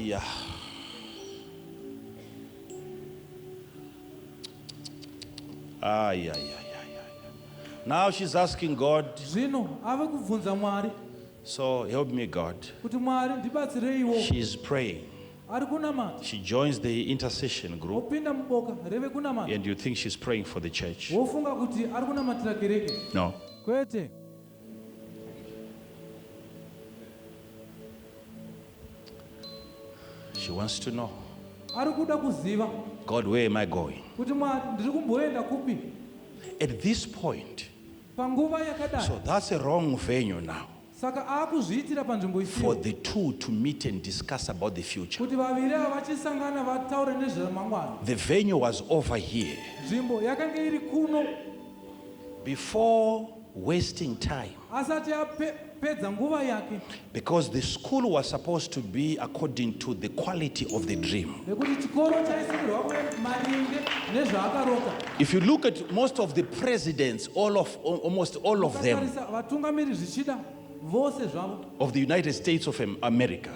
Yeah. Now she's asking God, so help me, God. She's praying. She joins the intercession group, and you think she's praying for the church. No. She wants to know, God, where am I going? At this point, so that's a wrong venue now for the two to meet and discuss about the future. The venue was over here. Before wasting time, because the school was supposed to be according to the quality of the dream. If you look at most of the presidents, almost all of them of the United States of America,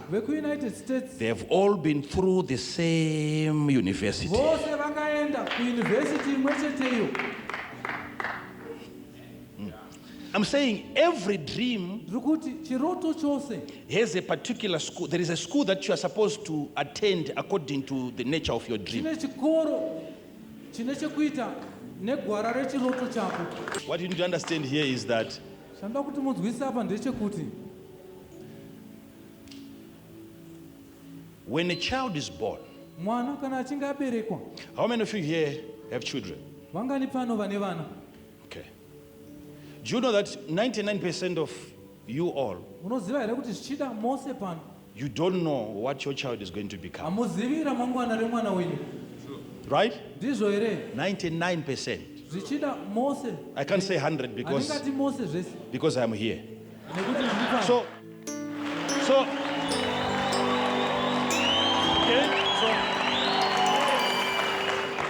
they have all been through the same university. I'm saying every dream has a particular school. There is a school that you are supposed to attend according to the nature of your dream. What you need to understand here is that when a child is born, how many of you here have children? Okay. Do you know that 99% of you all, you don't know what your child is going to become? Right? 99%. I can't say 100 because I'm here.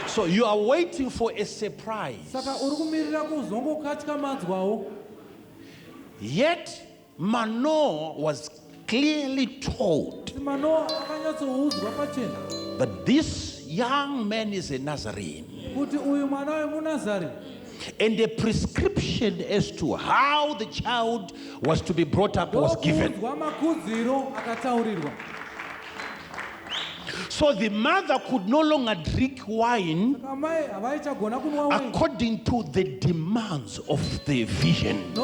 So you are waiting for a surprise. Yet Manoah was clearly told that this young man is a Nazarene. And a prescription as to how the child was to be brought up was given. So the mother could no longer drink wine according to the demands of the vision.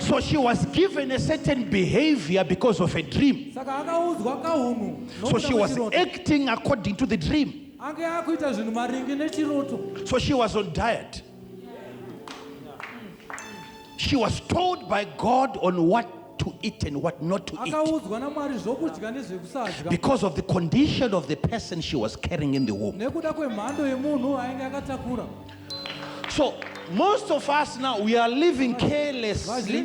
So she was given a certain behavior because of a dream. So she was acting according to the dream. So she was on diet. She was told by God on what to eat and what not to eat, because of the condition of the person she was carrying in the womb. So most of us now, we are living carelessly.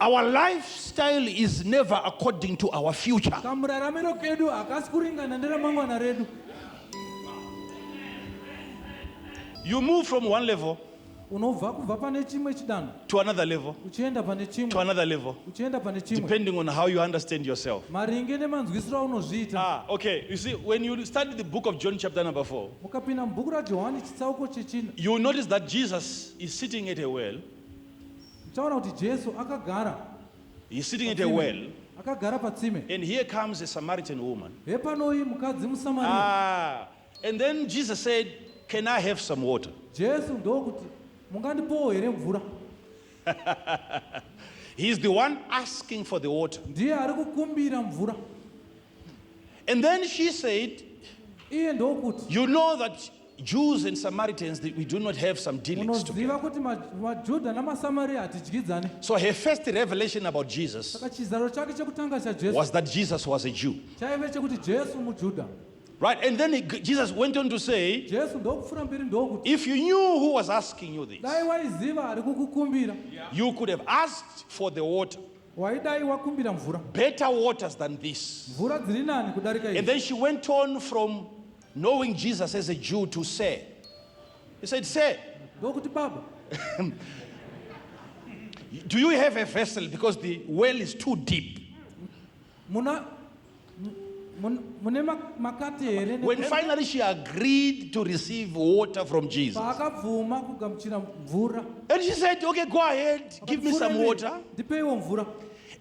Our lifestyle is never according to our future. You move from one level to another level, to another level, depending on how you understand yourself. Okay, you see, when you study the book of John chapter number 4, you will notice that Jesus is sitting at a well. He's sitting at a well, and here comes a Samaritan woman. And then Jesus said, "Can I have some water?" He's the one asking for the water. And then she said, "You know that Jews and Samaritans, we do not have some dealings together." So her first revelation about Jesus was that Jesus was a Jew. Right, and then Jesus went on to say, if you knew who was asking you this, you could have asked for the water, better waters than this. And then she went on from knowing Jesus as a Jew to say, he said, "Say, do you have a vessel, because the well is too deep?" When finally she agreed to receive water from Jesus, and she said, okay, go ahead, give me some water.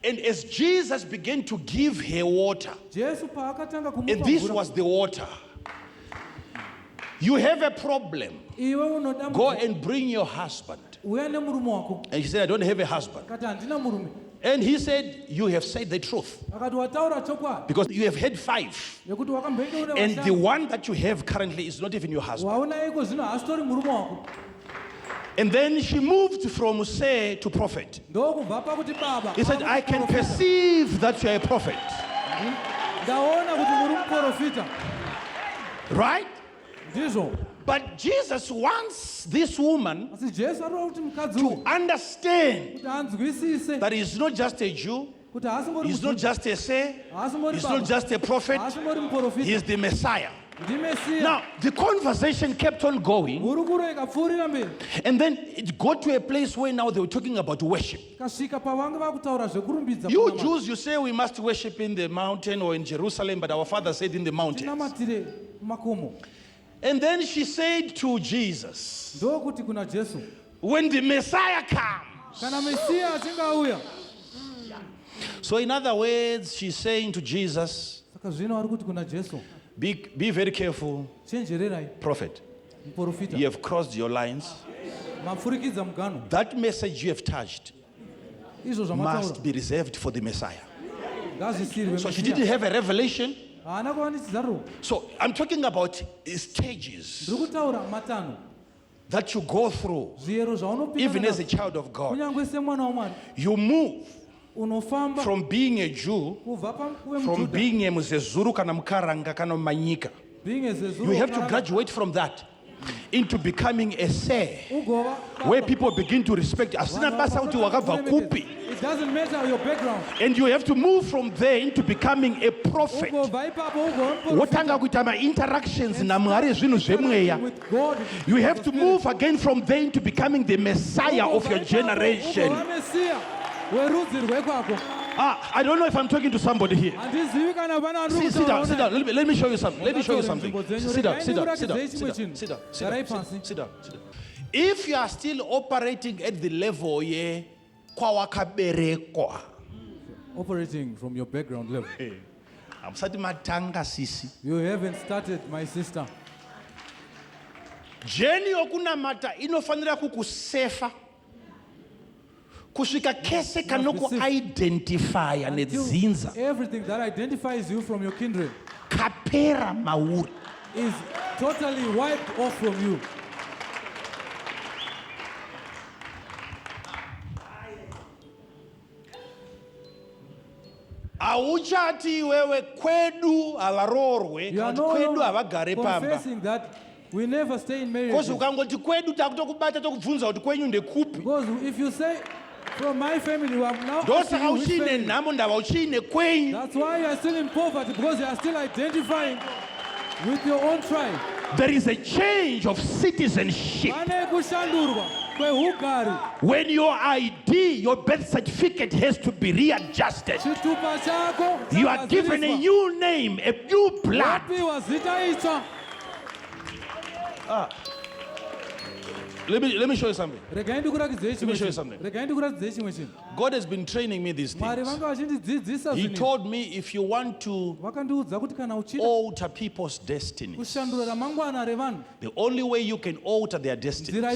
And as Jesus began to give her water, and this was the water. You have a problem. Go and bring your husband. And she said, I don't have a husband. And he said, you have said the truth. Because you have had 5. And the one that you have currently is not even your husband. And then she moved from say to prophet. He said, I can perceive that you are a prophet. Right? But Jesus wants this woman to understand that he's not just a Jew, he's not just a say, he's not just a prophet, he's the Messiah. Now, the conversation kept on going, and then it got to a place where now they were talking about worship. You Jews, you say we must worship in the mountain or in Jerusalem, but our father said in the mountains. And then she said to Jesus, when the Messiah comes. So in other words, she's saying to Jesus, be very careful, prophet. You have crossed your lines. That message you have touched must be reserved for the Messiah. So she didn't have a revelation. So I'm talking about stages that you go through, even as a child of God. You move from being a Jew, from being a Mzezuru kana Mkaranga kana Manyika. You have to graduate from that into becoming a say, where people begin to respect. It doesn't matter your background. And you have to move from there into becoming a prophet. Interactions you have to move again from there into becoming the Messiah of your generation. I don't know if I'm talking to somebody here. Sit down. Let me show you something. Sit down. If you are still operating at the level, operating from your background level, you haven't started, my sister. Journey yokunamata inofanira kukusefa. Kusvika kese kanoko identify nedzinza. Everything that identifies you from your kindred kapera mauri is totally wiped off from you. Auchati wewe kwedu avarorwe kana kwedu avagare pamba. Confessing that we never stay in marriage. Because ukangoti kwedu takutokubata tokubvunza kuti kwenyu ndekupi. Because if you say from my family, you have now. That's why you are still in poverty, because you are still identifying with your own tribe. There is a change of citizenship. When your ID, your birth certificate has to be readjusted. You are given a new name, a new blood. Let me show you something. God has been training me these things. He told me if you want to alter people's destiny, the only way you can alter their destiny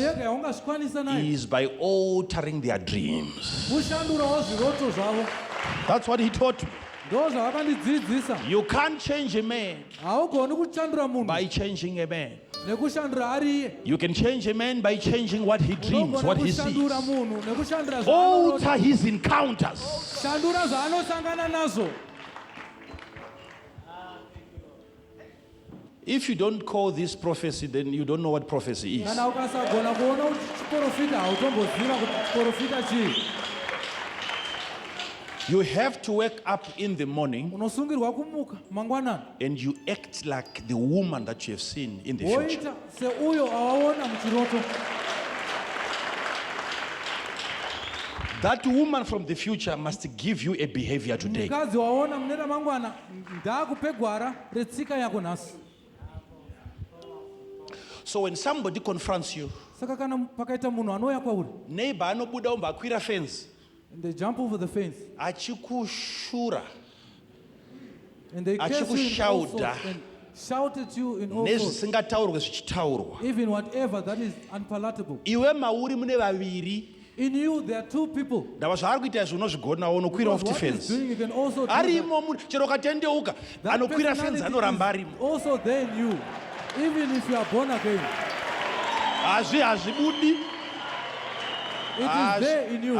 is by altering their dreams. That's what he taught me. You can't change a man by changing a man. You can change a man by changing what he dreams, what he sees. Alter his encounters. If you don't call this prophecy, then you don't know what prophecy is. You have to wake up in the morning and you act like the woman that you have seen in the future. That woman from the future must give you a behavior today. So when somebody confronts you, neighbor anobuda umbakwira fence, and they jump over the fence, achikushura, and they curse you in all sorts, and shout at you in all sorts, even whatever that is unpalatable. In you, there are two people. Because what he's doing, you can also do that. That personality is also there in you, even if you are born again. It is there in you.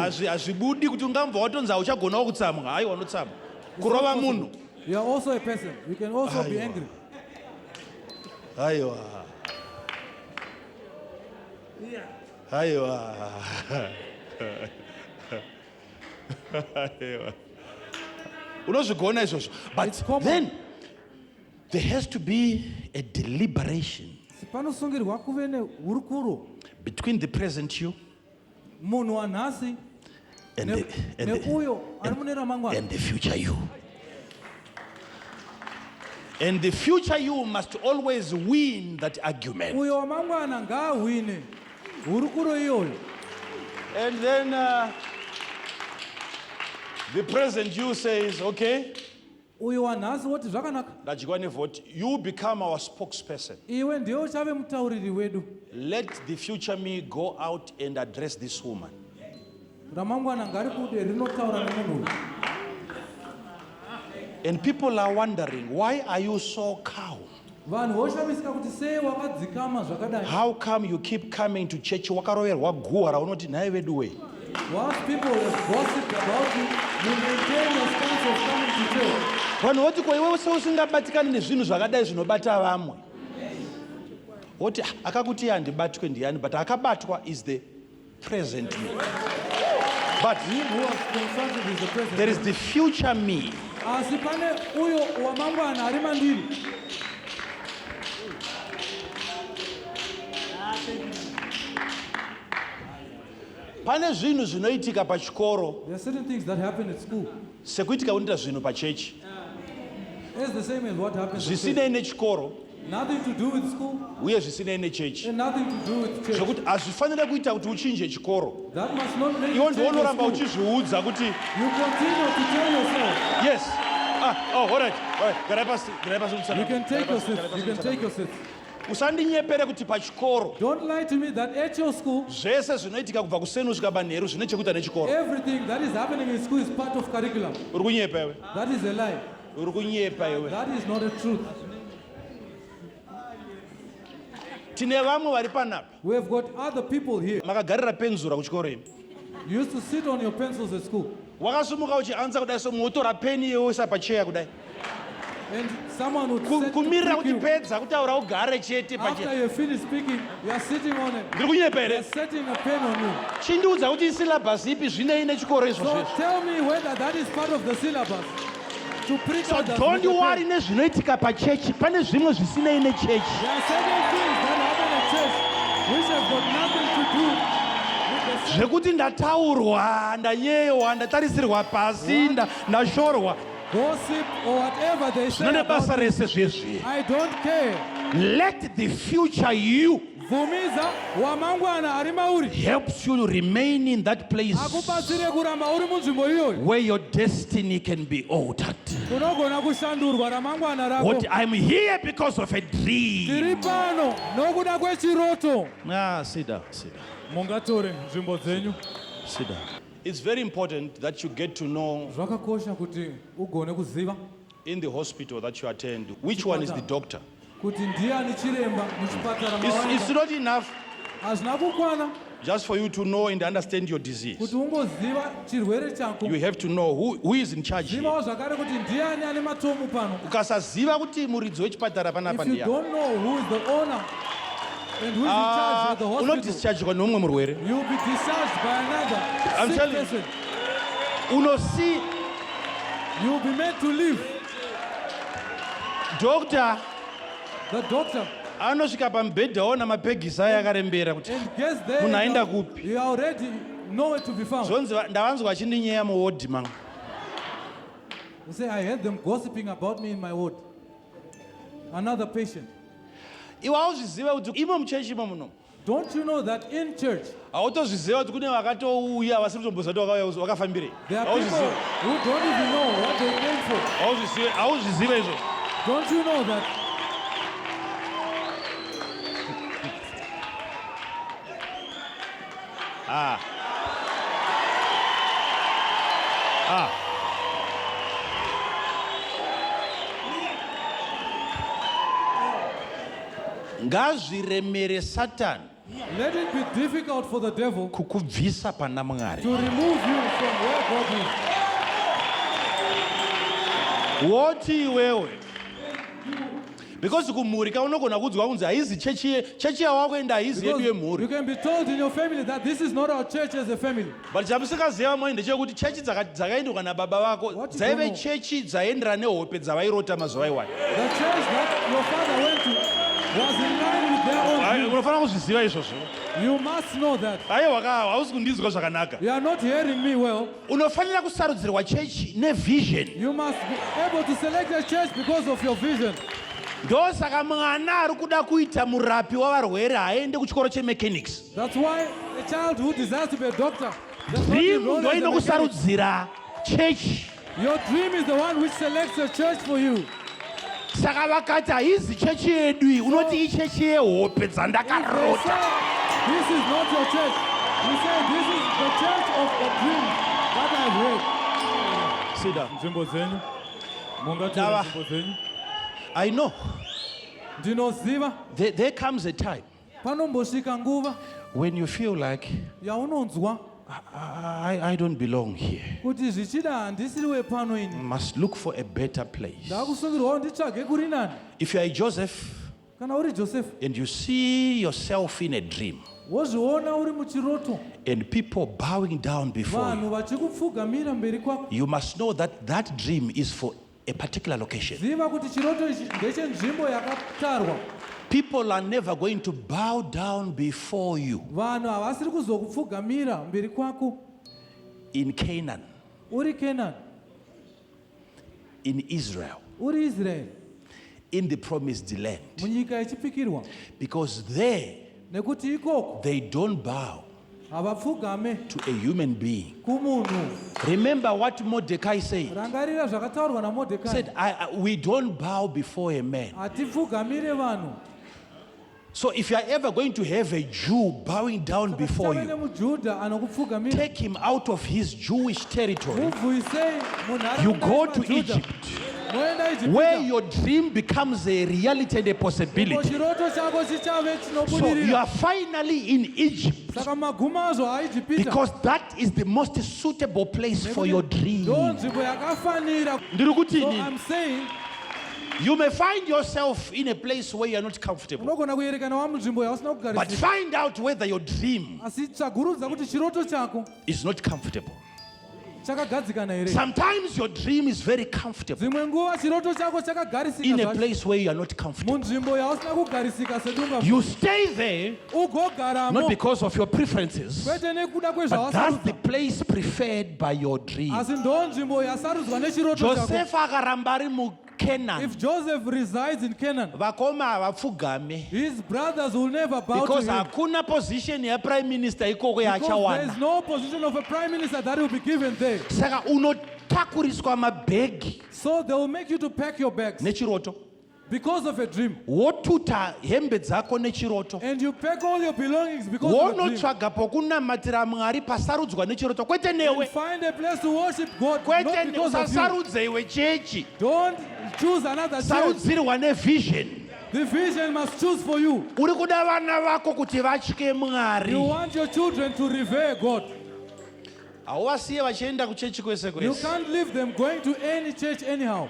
You are also a person. You can also be angry. But then there has to be a deliberation between the present you and the future you. And the future you must always win that argument. And then the present you says, okay, you become our spokesperson. Let the future me go out and address this woman. And people are wondering, why are you so calm? How come you keep coming to church? Once people have gossiped about you, you maintain your stance of coming to church. But akabatwa is the present me. But him who was confronted is the present. There is the future me. There are certain things that happen at school. It's the same as what happens at church. Nothing to do with school. Church. And nothing to do with church. That must not make you change your school. You continue to tell yourself. Yes. All right. You can take your seats. You can take your seats. Don't lie to me that at your school, everything that is happening in school is part of curriculum. That is a lie. That is not a truth. We have got other people here. You used to sit on your pencils at school. And someone would say to you, after you finish speaking, you are sitting on it. You are setting a pen on you. So tell me whether that is part of the syllabus. To preach. So don't you worry, there are certain things that happen at church which have got nothing to do with gossip or whatever they say about me. I don't care. Let the future you helps you to remain in that place where your destiny can be altered. What I'm here because of a dream. Sit down. Sit down. It's very important that you get to know in the hospital that you attend which one is the doctor. It's not enough just for you to know and understand your disease. You have to know who is in charge here. If you don't know who is the owner and who is in charge of the hospital, you'll be discharged by another sick person. You'll be made to live. The doctor. And guess there, you are already nowhere to be found. They say, I heard them gossiping about me in my ward. Another patient. Don't you know that in church, there are people who don't even know what they came for. Don't you know that? ngazviremere Satan let it be difficult for the devil kukubvisa pana Mwari. to remove you from where God is. Woti iwewe because kumurika unogona kudzwa kunzi haizi chechi yawakuenda haizi yedu yemhuri. You can be told in your family that this is not our church as a family. But chamusikaziva mai ndechekuti chechi dzakaendwa nababa vako dzaive chechi dzaienderana nehope dzavairota mazuva iwayo. The church that your father went to was in line with their own view. Unofanira kuzviziva izvozvo. You must know that. Hausi kundinzwa zvakanaka. You are not hearing me well. Unofanira kusarudzirwa chechi nevision. You must be able to select a church because of your vision. Ndosaka mwana ari kuda kuita murapi wavarwere haende kuchikoro chemechanics. That's why a child who desires to be a doctor dream ndo inokusarudzira church. Your dream is the one which selects a church for you. Saka vakati haizi chechi yedu unoti ichechi yehope dzandakarota. This is not your church. You say this is the church of the dream that I've heard. Sit down. Nzvimbo zenyu. Mungatora nzvimbo zenyu. I know. Ndinoziva. There comes a time Panombosvika nguva when you feel like yaunonzwa I don't belong here. kuti zvichida handisiriwe pano ini. Must look for a better place. Ndakusungirwawo nditsvage kuri nani. If you are Joseph Kana uri Joseph and you see yourself in a dream wozviona uri muchiroto and people bowing down before vanhu you, vachikupfugamira mberi kwako, you must know that that dream is for a particular location. ziva kuti chiroto ichi ndechinzvimbo yakatarwa. People are never going to bow down before you. Vanhu havasiri kuzokupfugamira mberi kwako. In Canaan, Uri Canaan, in Israel, uri Israel, in the promised land. munyika yechipikirwa. Because there, Nekuti ikoko they don't bow havapfugame to a human being. kumunhu. Remember what Mordecai said. Rangarira zvakataurwa He naMordecai. said, we don't bow before a man. Hatipfugamire vanhu. So if you are ever going to have a Jew bowing down before Tave you, nemuJudha anokupfugamira. take him out of his Jewish territory. Mubvise munharaunda You go to yemaJudha. Egypt, Moenda Ijipita. where your dream becomes a reality and a possibility. Chiroto chako chichave So you chinobudirira. are finally in Egypt Saka magumazvo haIjipita. because that is the most suitable place for your dream. Ndonzvimbo yakafanira. Ndiri kuti So inini, I'm saying, you may find yourself in a place where you are not comfortable, unogona kuyerekana wamunzvimbo yausina but kugarisika. find out whether your dream Asi tsvagurudza kuti chiroto chako is not comfortable. chakagadzikana here. Sometimes your dream is very comfortable Dzimwe nguva chiroto chako chakagarisika in a zvacho. place where you are not comfortable. Munzvimbo yausina kugarisika sedunga. You stay there not Ugogaramo. because of your preferences, Kwete nekuda but that's the kwezvawasarudza. place preferred by your dream. Asi ndonzvimbo yasarudzwa nechiroto chako. Joseph akaramba ari muKenani, If Joseph resides in Canaan, vakoma havapfugame his brothers will never bow to because him. hakuna position yaprime minister ikoko Because there yachawana. is no position of a prime minister that will be given there. Saka unotakuriswa mabhegi So they will make you to pack your bags nechiroto, because of a dream. wotuta hembe dzako nechiroto, And you pack all your belongings because of a dream. wonotsvaga pokunamatira Mwari pasarudzwa nechiroto, kwete And newe, find a place to worship God, kwete not because of you. usasarudze iwe chechi, Don't choose another church. sarudzirwa nevision. The vision must choose for you. Uri kuda vana vako kuti vatye You Mwari, want your children to revere God. hauwasiye vachienda kuchechi kwese You kwese. can't leave them going to any church anyhow.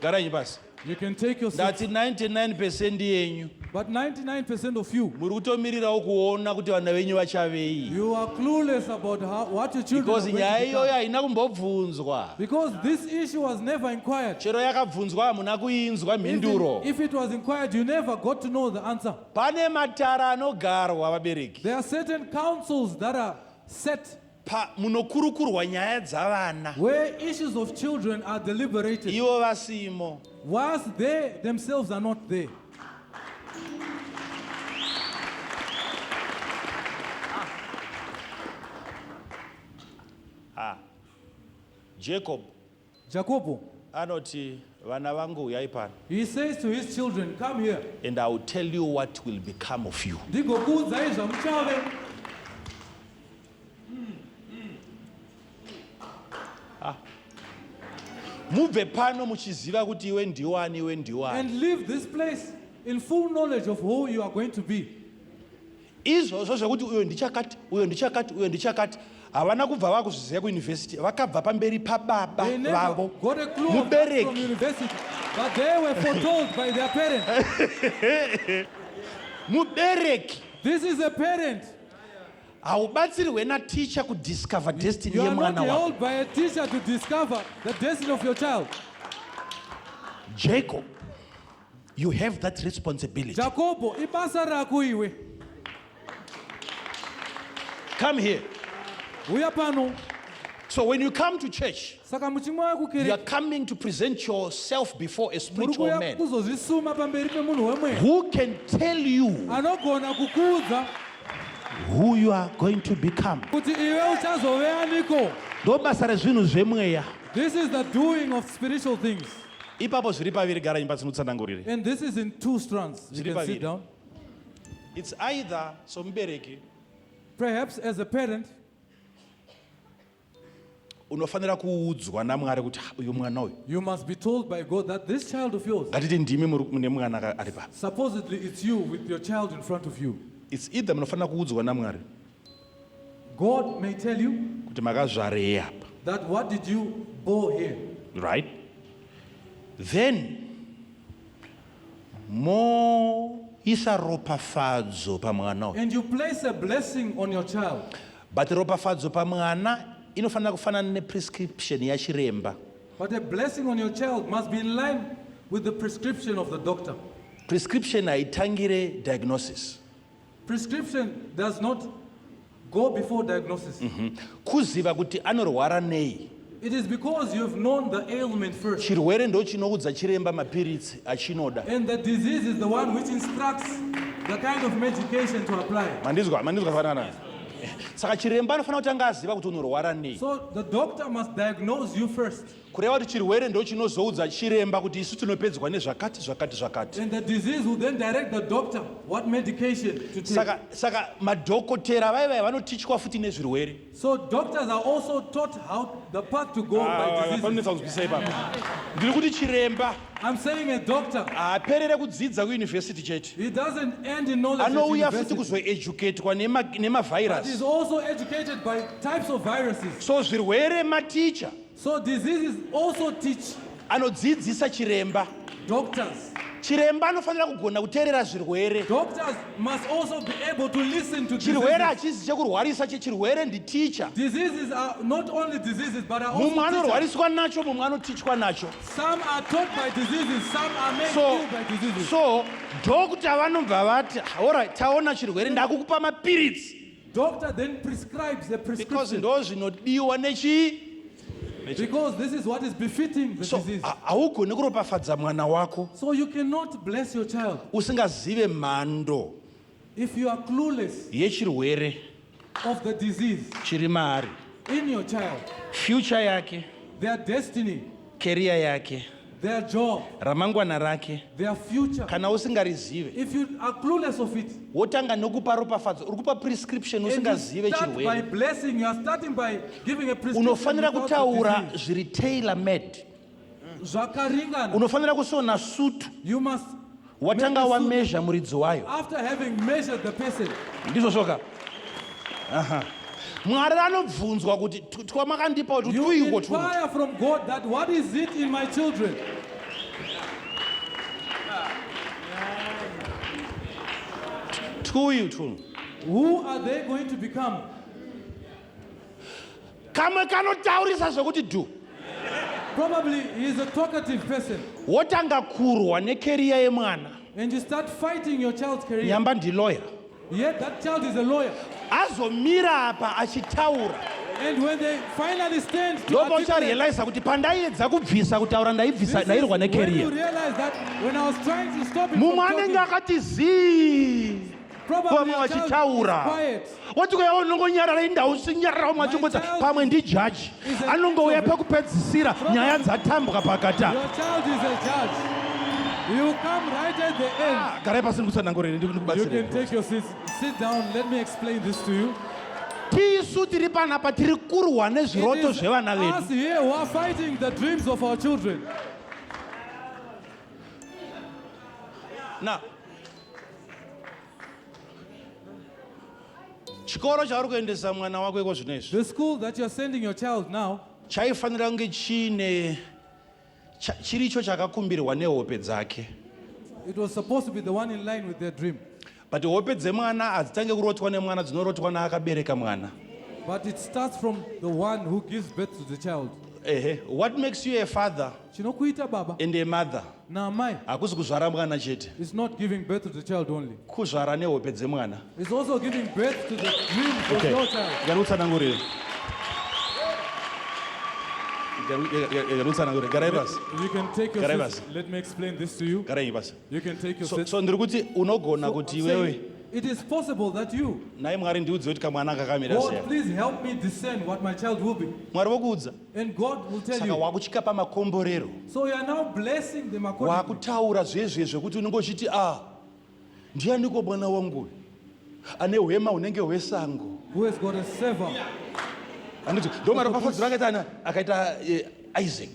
Garai basi, You can take your seat. ndati 99% yenyu But 99% of you, muri kutomirirawo kuona kuti vana venyu vachavei, you are clueless about what your children because are going nyaya to iyoyo become. haina kumbobvunzwa. Because this issue was never inquired. Chero yakabvunzwa hamuna kuinzwa mhinduro. If it was inquired, you never got to know the answer. Pane matara anogarwa vabereki. There are certain councils that are set where issues of children are deliberated, whilst they themselves are not there. Jacobo, he says to his children, come here, and I will tell you what will become of you. And leave this place in full knowledge of who you are going to be. Havana kubva vakuzviziva kuuniversity, vakabva pamberi pababa They never vavo got a clue from university, but they were foretold by their parents. Mubereki. This is a parent. Haubatsirwe na teacher kudiscover destiny You are not yemwana wako. held by a teacher to discover the destiny of your child. Jacob, you have that responsibility. Jacobo, ibasa rako iwe. Come here. Uyapano. So when you come to church, Saka muchimwa you kukiri. are coming to present yourself before a spiritual Murukuya man kuzozisuma pamberi pemunhu wemwe. who can tell you Anogona kukuudza who you are going to become. kuti iwe uchazove aniko. Ndobasa rezvinhu zvemweya. This is the doing of spiritual things. Ipapo zviri paviri, gara imba dzinotsanangurire. And this is in two strands. You Zviri can sit paviri. down. It's either somubereki Perhaps as a parent, unofanira kuudzwa naMwari kuti uyu mwana uyu. you must be told by God that this child of yours, Ngatiti ndimi mune mwana ari pa. supposedly it's you with your child in front of you. It's either munofanira kuudzwa naMwari God may tell you kuti makazvarei apa. that what did you bore here? Right? Then moisa ropafadzo pamwana uyu. And you place a blessing on your child. But ropafadzo pamwana inofanira kufanana neprescription yachiremba. But a blessing on your child must be in line with the prescription of the doctor. Prescription haitangire diagnosis. Prescription does not go before diagnosis. Kuziva kuti anorwara nei. It is because you've known the ailment first. Chirwere ndo chinoudza chiremba mapiritsi achinoda. And the disease is the one which instructs the kind of medication to apply. Mandizwa fanana. Saka chiremba anofanira kuti anga aziva kuti unorwara nei. So the doctor must diagnose you first. Kureva kuti chirwere ndo chinozoudza chiremba kuti isu tinopedzwa nezvakati. And the disease will then direct the doctor what medication to take. Saka madhokotera vaiva vanotichwa futi nezvirwere. So doctors are also taught how the path to go by diseases. Ndiri kuti chiremba I'm saying a doctor, haaperere kudzidza kuuniversity chete. he doesn't end in knowledge at Anouya futi university. kuzoeducatwa But nemavirus. he's also educated by types of viruses. So zvirwere maticha So diseases also teach anodzidzisa chiremba. doctors. Chiremba anofanira kugona kuteerera zvirwere. Doctors must also be able to listen to Chirwere diseases. hachisi chekurwarisa chechirwere nditicha. Diseases are not only diseases, but are also Mumwe teachers. anorwariswa nacho, mumwe anotichwa nacho. Some are taught by diseases, some are made So, ill by diseases. dokta vanobva vati, alright, taona chirwere ndakukupa mapiritsi. Doctor then prescribes a Because prescription ndo zvinodiwa nechi. because this is what is befitting the So disease. haugoni kuropafadza mwana wako So you cannot bless your child usingazive mhando if you are clueless yechirwere of the disease chiri maari, in your child, future yake, their destiny, career yake, their job, ramangwana rake. their future. Kana usingarizive If you are clueless of it, wotanga nokupa ropafadzo, uri kupa prescription and you usingazive start by chirwere. blessing, you are starting by giving a prescription Unofanira without the kutaura disease. zviri tailor made. Zvakaringana. Unofanira kusona sutu You must, watanga make a suit wamezha muridzi wayo. after having measured the person. Ndizvo shoka. Mwari anobvunzwa kuti twamakandipa kuti You tuiko tuno. inquire from God that what is it in my children? Tuyu tuno. Who are they going to become? Kamwe kanotaurisa zvokuti do. Probably he is a talkative person. Wotanga kurwa nekeriya yemwana. And you start fighting your child's career. Nyamba ndilawyer. Yet that child is a lawyer. Azomira apa achitaura. And when they finally stand to ndopa articulate, ucharealiza kuti pandaiedza kubvisa kutaura ndaibvisa ndairwa when you necareer. realize that when I was trying to stop it Mumwe from anenge talking, akati zii probably pamwe your child is vachitaura quiet. wati ukayawo unongonyarara indau sinyarara umwe achingoti pamwe ndijaji anongouya pekupedzisira nyaya dzatambwa pakata. Your child is a judge. You come right at the end. Garai pasi ndikutsanangurire You can take your seats. Sit down. Let me explain this to you. tisu tiri panapa tiri kurwa nezviroto It is zvevana us vedu. here who are fighting the dreams of our children. Na chikoro chauri kuendesa mwana wako iko zvinezvi The school that you're sending your child now chaifanira kunge chiricho chakakumbirwa nehope dzake, it was supposed to be the one in line with their dream. but hope dzemwana hadzitange kurotwa nemwana, dzinorotwa naakabereka mwana. But it starts from the one who gives birth to the child. What makes you a father Chinokuita baba and a mother na mai hakusi kuzvara mwana chete, is not giving birth to the child only. kuzvara nehope dzemwana. It's also giving birth to the dreams of your child. Garutsanangurire. Garai basi. You can take your Garai seats. basi. Let me explain this to you. Garai basi. You can take your So seats. ndiri kuti unogona So kuti I'm saying, iwewe it is possible that you, nai Mwari ndiudze kuti kamwana kakamira God, sei. please help me discern what my child will be. Mwari vokuudza. And God will tell Saka you. wakuchikapa makomborero. So you are now blessing them accordingly. Wakutaura zvezve zvekuti unenge uchiti ndianiko mwana wangu ane hwema hunenge hwesango. Who has got a servant. Anoti ndo maropafadziro akaita Isaac.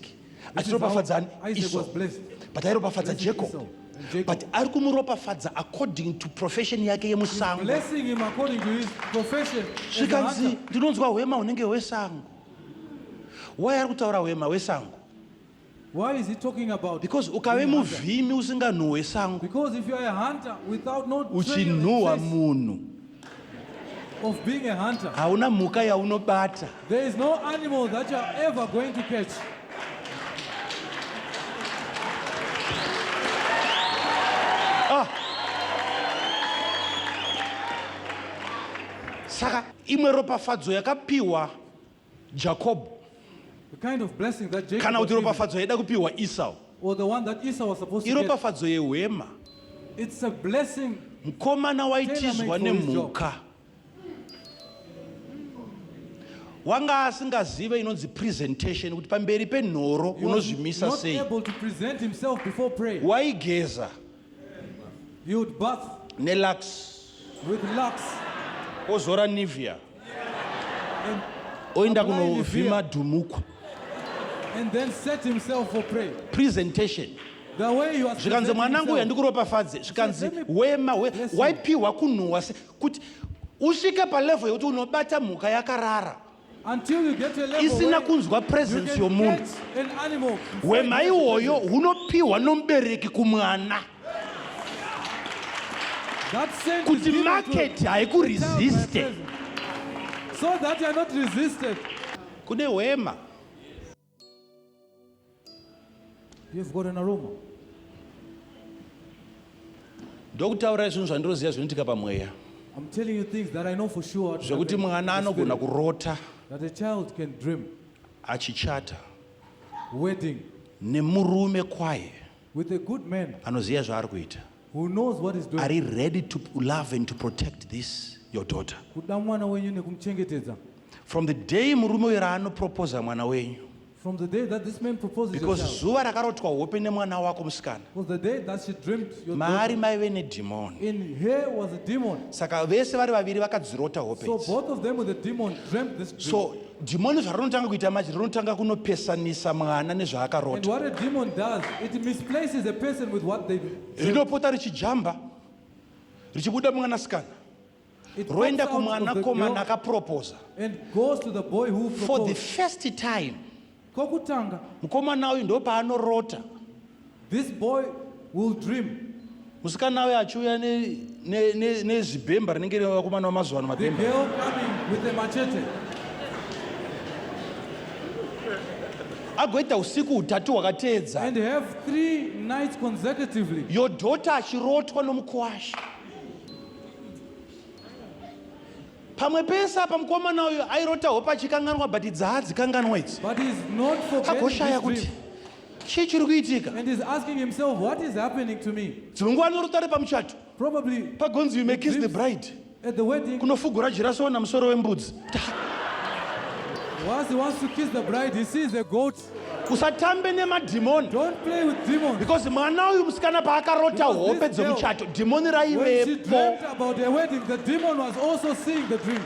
Achiropafadza Isaac Esau. was blessed. But airopafadza Jacob. Esau and Jacob. But ari kumuropafadza according to profession yake yemusango. Blessing him according to his profession. as a Zvikanzi hunter. ndinonzwa hwema hunenge hwesango. Why ari kutaura hwema hwesango? Why is he talking about? Because ukave being a hunter? muvhimi usinganhuhwe hwesango, Because if you are a hunter without no training uchinhuhwa and munhu, trace of being a hunter, hauna mhuka yaunobata. there is no animal that you are ever going to catch. Saka imwe ropafadzo yakapiwa Jacob The kind of blessing that Jacob kana was kuti given, ropafadzo yaida kupiwa Esau or the one that Esau was supposed to get, iropafadzo yehwema. it's a blessing. Mukomana waitizwa nemhuka wanga asingazive inonzi presentation, kuti pamberi penhoro He was unozvimisa not sei. able to present himself before prayer. Waigeza He would bath nelux with lux ozora Nivea and, oenda apply kunovhima Nivea dhumuku. and then set himself for prayer. Presentation. The way he was Zvikanzi presenting mwanangu himself, ndikuropafadze, zvikanzi Let me wema bless you. waipiwa kunhuhwa kuti usvike palevel yekuti unobata mhuka yakarara until you get to a level isina where kunzwa you presence can yomunhu. catch an animal. Hwema ihwoyo hunopiwa nomubereki kumwana That scent is kuti given to market the child by haikuresiste. presence, so that you are not resisted. Kune hwema You've got an aroma. ndokutaura zvinhu zvandinoziva zvinoitika pamweya, I'm telling you things that I know for sure that zvokuti mwana anogona kurota a child can dream achichata wedding nemurume kwaye with a good man anoziva zvaari kuita. who knows what he's Are doing. you ready to love and to protect this your daughter? Kuda mwana wenyu nekumuchengetedza. From the day murume uyo raanoproposa mwana wenyu, From the day that this man proposes your because child, zuva rakarotwa hope nemwana wako musikana, was the day that she dreamed your maari daughter. maive nedhimoni. In her was a demon. Saka vese vari vaviri vakadzirota hope So idzi. both of them with a demon dreamt this dream. So dhimoni zvarinotanga kuita machi rinotanga kunopesanisa mwana And nezvaakarota, what a demon does, it misplaces a person with what they rinopota richijamba richibuda mwanasikana it roenda pops out kumwana of the komana girl akaproposa. and goes to the boy who For the proposed. first time Kokutanga, mukomana uyu ndo paanorota, this boy will dream. musikana uyu achiuya nezvibhemba rinenge revakomana vamazuva ano The mabhemba, girl coming with a machete agoita usiku hutatu hwakateedza, and have 3 nights consecutively. your daughter achirotwa nomukuwasha pamwe pesa pamukomana uyo airota hope achikanganwa but dzahadzikanganwa idzi But he's not forgetting agoshaya his kuti dream. chii chiri kuitika. And he's asking himself, what is happening to me? dzimwe nguva anorota pamuchato Probably pagonzi you may kiss the bride at the wedding, kunofugura jiraso namusoro wembudzi. once he wants to kiss the bride, he sees a goat. Usatambe nemadhimoni. Don't play with demons. Because mwana uyu musikana paakarota hope dzemuchato dhimoni When she raivepo. dreamt about her wedding, the demon was also seeing the dream.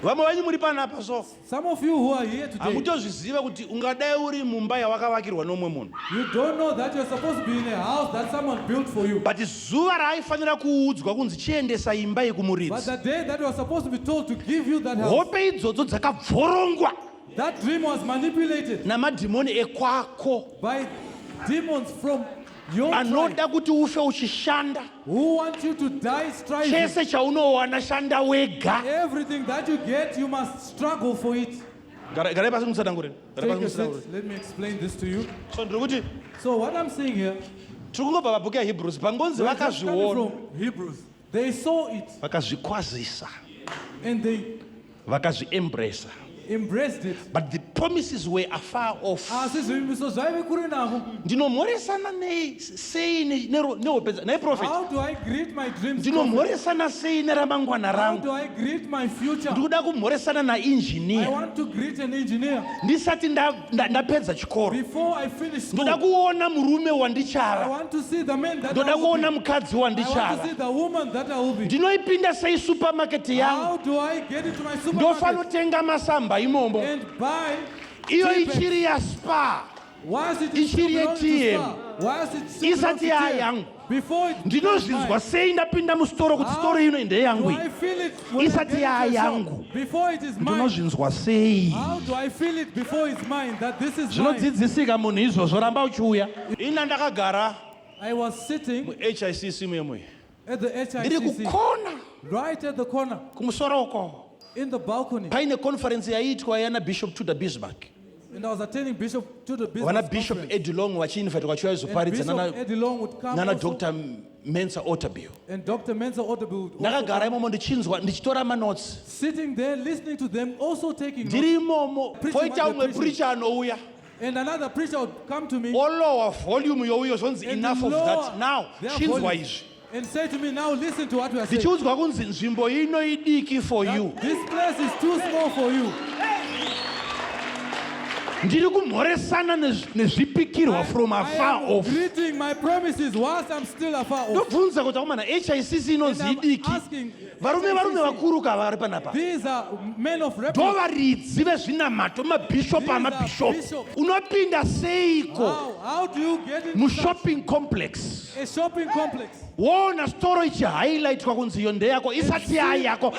Vamwe vanyu muri panapa so Some of you who are here today, hamutozviziva kuti ungadai uri mumba yawakavakirwa nomwe munhu, you don't know that you're supposed to be in a house that someone built for you. but zuva raaifanira kuudzwa kunzi chiendesa imba But yekumuridzi, the day that you are supposed to be told to give you that house, hope idzodzo dzakabvorongwa that dream was manipulated namadhimoni ekwako by demons from your tribe anoda kuti ufe uchishanda. who want you to die striving. Chese chaunowana shanda wega. Everything that you get, you must struggle for it. Garai pasi musatangureni. Take a seat. Let me explain this to you. So ndiri kuti So what I'm saying here, tiri kungobva pabhuku yaHebrews pangonzi we're just coming vakazviona from Hebrews. They saw it vakazvikwazisa and they vakazviembracea, embraced it. but the promises were afar off. Asi zvivimbiso zvaive kure navo. Ndinomhoresana sei nehope naiprophet, How do I greet my dreams? prophet? ndinomhoresana sei neramangwana How rangu, do I greet my future? ndikuda kumhoresana I nainjiniya want to greet an engineer. ndisati ndapedza chikoro, Before I finish school, ndoda kuona murume I wandichava, want to see the man that I ndoda will kuona be. mukadzi I want to wandichava. see the woman that I will be. Ndinoipinda sei supamaketi yangu, How do I get into my ndofana supermarket kutenga masamba imomo, and buy iyo tea bags? ichiri yaspa, Why is it Ichiri still belongs to ATM. Star? Why is it still belongs isati to TM? yayangu. Before it becomes Ndinozvinzwa mine? sei ndapinda musitoro kuti sitoro ino Do ndeyangu I iyi, feel it when I Isati get into a yayangu. shop? Before it is mine? ndinozvinzwa sei. How do I feel it before it's mine that this is mine? Zvinodzidzisika munhu izvozvo, ramba uchiuya. Ina ndakagara I was sitting muHICC muyemuye, at the ndiri HICC, kukona right at the corner, kumusoro uko in the balcony, paine conference yaiitwa yana Bishop Tudor Bismarck, and I was attending Bishop to the vana business Bishop conference. Eddie Long vachiinvitwa kuti And vaizoparidza Bishop Eddie Long would come nana also, Dr. Mensa Otterbill. and Dr. Mensa Audible would also Ndakagara come, imomo ndichinzwa ndichitora manotsi, sitting there listening to them, also taking notes. ndiri imomo Preaching poita what umwe they're preacher anouya And another preacher would come to me olowa volume youyo zonzi and enough of lower that, now their chinzwa volume izvi, and say to me, now listen to what we are saying. ndichiudzwa kunzi nzvimbo ino idiki for you. This place is too small for you. Ndiri kumhoresana nezvipikirwa from I afar am off. greeting my promises whilst I'm still afar off. ndobvunza kuti akomana HICC inonzi And I'm idiki, asking, varume HICC, vakuru ka vari panapa these are men of ndo reference. varidzi vezvinamato, mabhishopu These are amabhishopu. bishops. Unopinda seiko How do you get into mushopping complex a shopping complex? wona storo ichihighlightwa kunzi iyo ndeyako isati yayako?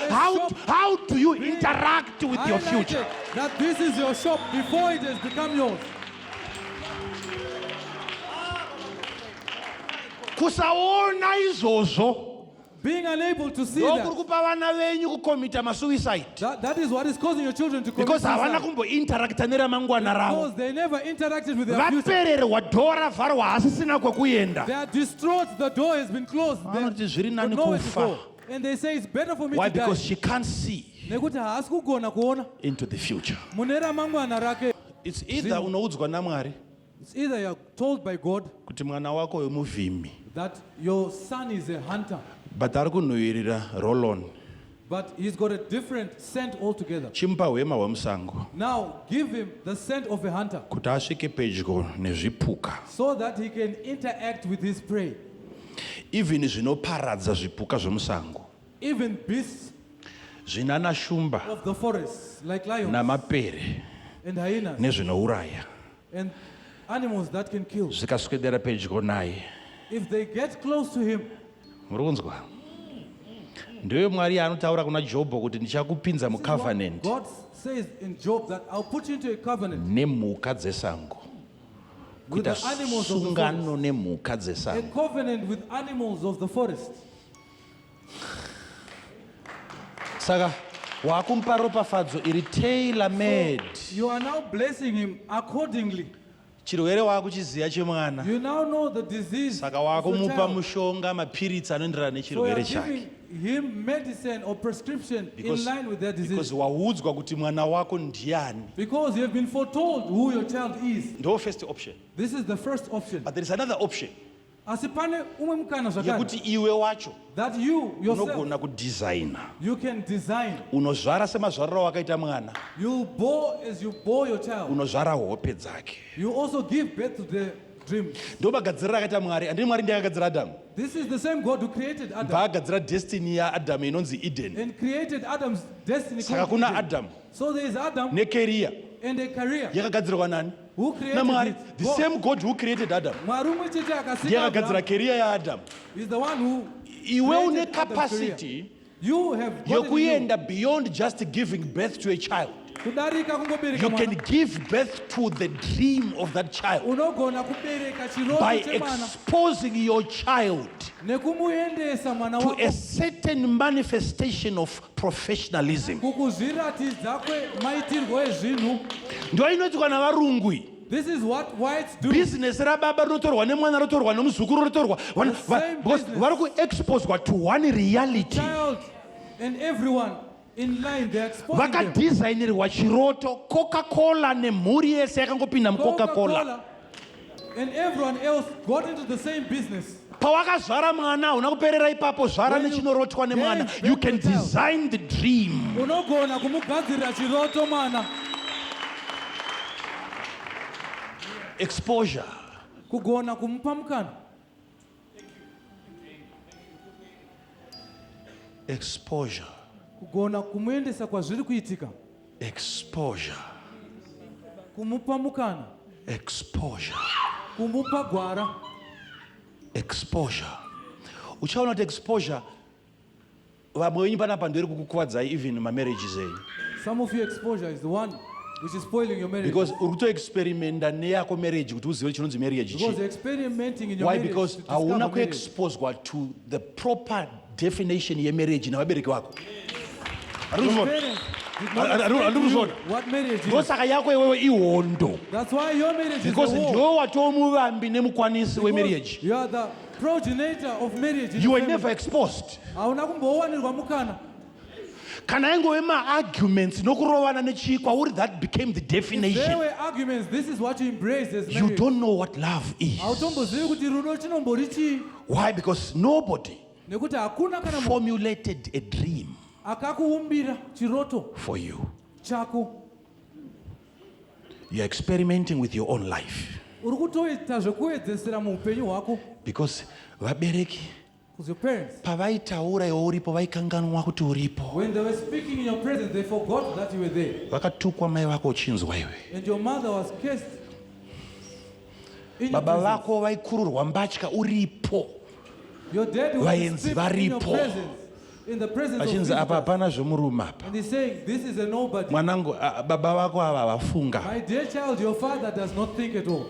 How do you interact with your future? Highlighted that this is your shop before it has become yours. Kusaona izvozvo Being unable to see ndokuri that, kupa vana venyu kukomita masuicide, that is what is causing your children to commit because havana suicide. kumbointeracta neramangwana ravo. Because they never interacted with their future. Vapererwa dhoo ravharwa asisina kwekuenda. They are distraught. The door has been closed. Vanoti zviri They nani know where to kufa. go. And they say it's better for me Why? to die. Because she can't see Nekuti haasi kugona kuona into the future. mune ramangwana rake. It's either unoudzwa naMwari It's either you're told by God kuti mwana wako uyu muvhimi, that your son is a hunter, but ari kunhuhwirira roll-on. but he's got a different scent altogether. Chimupa hwema hwemusango Now give him the scent of a hunter kuti asvike pedyo nezvipuka, so that he can interact with his prey. even zvinoparadza zvipuka zvemusango, Even beasts zvinana shumba of the forest, like lions namapere and hyenas nezvinouraya, and animals that can kill. zvikaswedera pedyo naye. If they get close to him, Muri kunzwa? Ndiyo Mwari anotaura kuna Jobho kuti ndichakupinza mucovenant God says in Job that I'll put you into a covenant nemhuka dzesango, with kuita the animals of the sungano forest. nemhuka A dzesango. covenant with animals of the forest. Saka wakumupa ropafadzo iri tailor made. You are now blessing him accordingly chirwere wakuchiziya chemwana You now know the disease saka of the wakumupa child. mushonga mapiritsi anoenderana So you nechirwere are chake giving him medicine or prescription in line with their because disease. waudzwa kuti mwana wako ndiani. Because you have been foretold who your child is. Ndo first option. This is the first option. But there is another option Asipane umwe mukana zvakare. yekuti iwe wacho That you yourself, unogona kudesigna. you can design. Unozvara semazvariro wakaita mwana. You bore as you bore your child. Unozvara hope dzake. You also give birth to the dreams. Ndo magadziriro akaita Mwari. Andini Mwari ndiye akagadzira Adamu. This is the same God who created Adam Vaagadzira destiny yaAdamu inonzi Eden. and created Adam's destiny. Saka called kuna Eden. Adam So there is Adam necareer and a career. yakagadzirwa nani? Who created naMwari. it? The God. same God who created Adam Mwari umwe chete ndiye akasika akagadzira Abraham career yaAdamu. is the one who Iwe une created Adam's capacity career. You have gotten yokuenda beyond just giving birth to a child. kudarika kungobereka You can mwana. give birth to the dream of that child Unogona kubereka chiroto by chemwana exposing your child nekumuendesa mwana to wako a certain manifestation of professionalism. kukuzviratidza kwemaitirwo ezvinhu. Ndio inoitwa navarungwi. This is what whites do. Business rababa rinotorwa nemwana rotorwa nomuzukuru rotorwa same because business. vari kuexposwa to one reality. Child and everyone in line, they are exposing them. Vakadesignirwa chiroto. Coca-Cola nemhuri yese yakangopinda mucoca-cola. Coca-Cola and everyone else got into the same business. Pawakazvara mwana hauna kuperera ipapo, zvara When you nechinorotwa nemwana. gave You birth can to a child. design the dream. Unogona kumugadzirira chiroto mwana. Exposure. Kugona kumupa mukana. Exposure. Kugona kumuendesa kwazviri kuitika. Exposure. Kumupa mukana. Exposure. Kumupa gwara. Exposure. Uchaona kuti exposure vamwe wenyu panapa ndiri kukuvadzai even mamarriages enyu. Some of your exposure is the one which is spoiling your marriage. Because uri kutoexperimenta neyako marriage kuti uzive chinonzi marriage Because chi. you're experimenting in your Why? marriage. Because to discover hauna marriage. kuexposwa to the proper definition yemarriage navabereki vako. Your parents did not explain to you what marriage is. Ndosaka yako iwewe ihondo. That's why your marriage Because is a war. ndiwe watoo muvambi nemukwanisi Because wemarriage. you are the progenitor of marriage. in You the were family. never exposed. Hauna kumbowanirwa mukana. Kana ingove ma-arguments nokurovana nechikwa uri that became the If there definition. were arguments, this is what you embrace as You marriage. don't know what love is. Hautombozivi kuti rudo chinombori chii. Why? Because nobody Nekuti hakuna kana munhu formulated a dream akakuumbira chiroto for you. chako. You're experimenting with your own life. Uri kutoita zvekuedzesera muupenyu hwako. Because vabereki Because your parents, pavaitaura iwe uripo vaikanganwa kuti uripo. when they were speaking in your presence, they forgot that you were there. Vakatukwa mai vako uchinzwa iwe. And your mother was cursed in your Baba presence. vako vaikururwa mbatya uripo. Your dad was Vaenzi stripped in your varipo. presence. In the presence of Achinzi apa visitors. hapana zvomurume apa. And he's saying, this is a nobody. Mwanangu, baba vako ava vafunga. My dear child, your father does not think at all.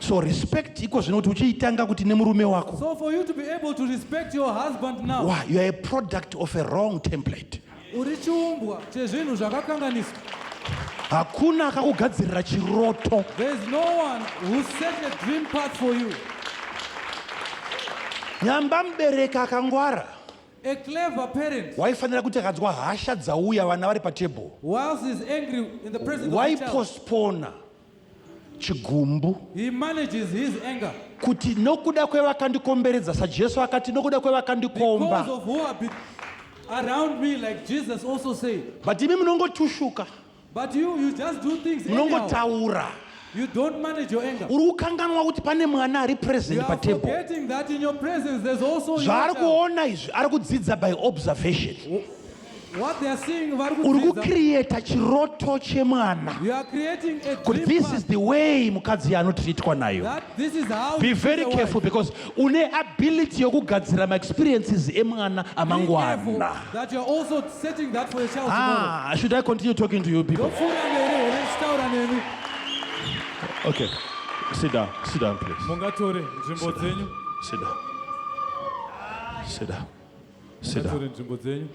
So respect iko zvino kuti uchiitanga kuti nemurume wako. So for you to be able to respect your husband now, Why? You are a product of a wrong template. uri chiumbwa chezvinhu zvakakanganiswa. Hakuna akakugadzirira chiroto. There is no one who set a dream path for you. Nyamba mubereki akangwara. A clever parent, Waifanira kuti akadzwa hasha dzauya vana vari patable. whilst he's angry in the presence of the child, Waipostpona chigumbu he manages his anger kuti nokuda kwevakandikomberedza saJesu akati nokuda because kwevakandikomba. of who have been around me, like Jesus also said. But imi munongotushuka, But you just do things anyhow. munongotaura. You don't manage your anger. Uri kukanganwa kuti pane mwana ari You present are patable. forgetting that in your presence there's also your Zvaari child. kuona izvi ari kudzidza by observation. What they are seeing, vari Uri kudzidza. kucreata chiroto chemwana You are creating a kuti dream this path is the way mukadzi anotreatwa nayo. that this is how Be you very treat a careful wife. because une ability yokugadzira ma-experiences emwana Be careful amangwana. that you're also setting that for your child tomorrow. Should I continue talking to you people? Ndofunda mberi, ndichitaura nemi. Okay. Sit down, please. Mungatore nzvimbo dzenyu. Sit down. Sit down. Mungatore nzvimbo dzenyu.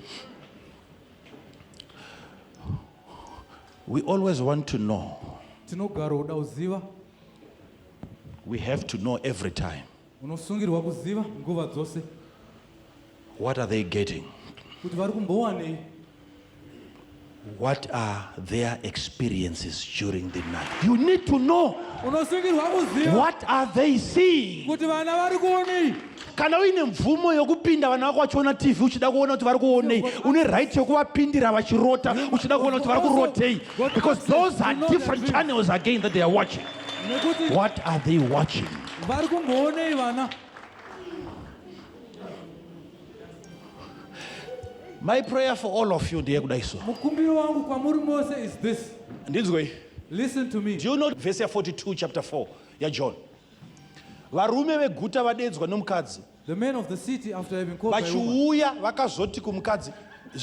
We always want to know Tinogara kuda kuziva We have to know every time. What are they getting? What are their experiences during the night? You need to know. What are they seeing? Kana uine mvumo yokupinda vana vako vachiona TV uchida kuona kuti vari kuonei, une right yokuvapindira vachirota uchida kuona kuti vari kurotei, because those are different channels again that they are watching. What are they watching? My prayer for all of you, dear Gudaiso, is this. And this way. Listen to me. Do you know verse 42, chapter 4? Yeah, John. The men of the city, after having called by woman, he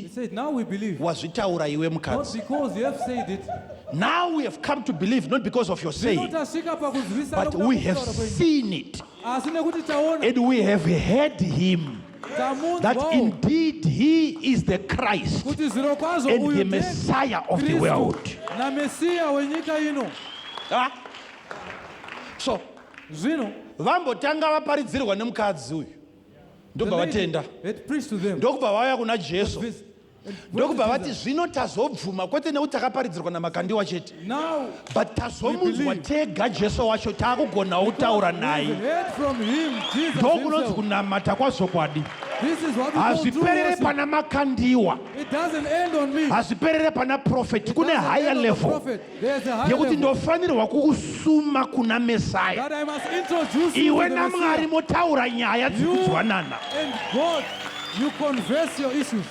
said, now we believe. Not because you have said it. Now we have come to believe, not because of your saying, but we have seen it. And we have heard him, that indeed he is the Christ and the Messiah of the world. So, vambotanga vaparidzirwa nemukadzi uyu ndobva vatenda ndokubva vauya kuna Jesu ndokubva vati zvino tazobvuma kwete nekuti takaparidzirwa naMakandiwa chete, but tazomunzwa tega Jesu wacho takugonawo kutaura naye. Ndokunonzi kunamata kwazokwadi. Hazviperere pana Makandiwa, hazviperere pana prophet. Kune higher level yekuti ndofanirwa kukusuma kuna Messiah. Iwe naMwari motaura nyaya dzikuzwanana. You converse your issues.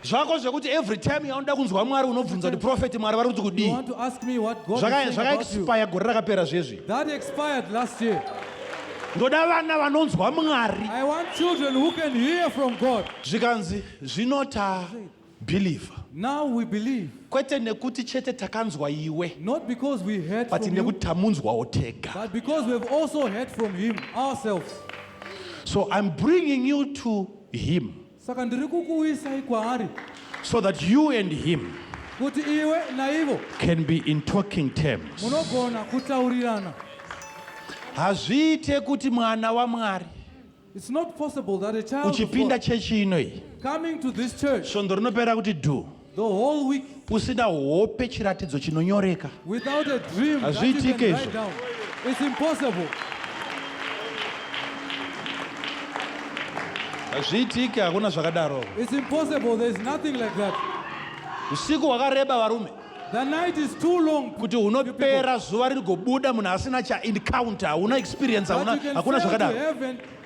Zvako zvekuti every time yaunda kunzwa Mwari unobvunza kuti prophet Mwari vari kuti kudii. Zvakaexpire gore rakapera zvezvi. That expired last year. Ndoda vana vanonzwa Mwari. I want children who can hear from God. Zvikanzi zvinota believe. Now we believe. Kwete nekuti chete takanzwa iwe. Not because we heard but from you, nekuti tamunzwawo tega. but because we have also heard from him ourselves. So I'm bringing you to him, so that you and him can be in talking terms. Hazviite kuti mwana waMwari It's not possible that a child uchipinda of God chechi inoi coming to this church shondo rinopera kuti do the whole week usina hope chiratidzo chinonyoreka. without a dream that you can write down. It's impossible. Hazviitike, hakuna zvakadaro. It's impossible. There's nothing like that. Usiku hwakareba varume. The night is too long. Kuti unopera zuva riri kubuda munhu asina cha encounter, una experience, hakuna zvakadaro.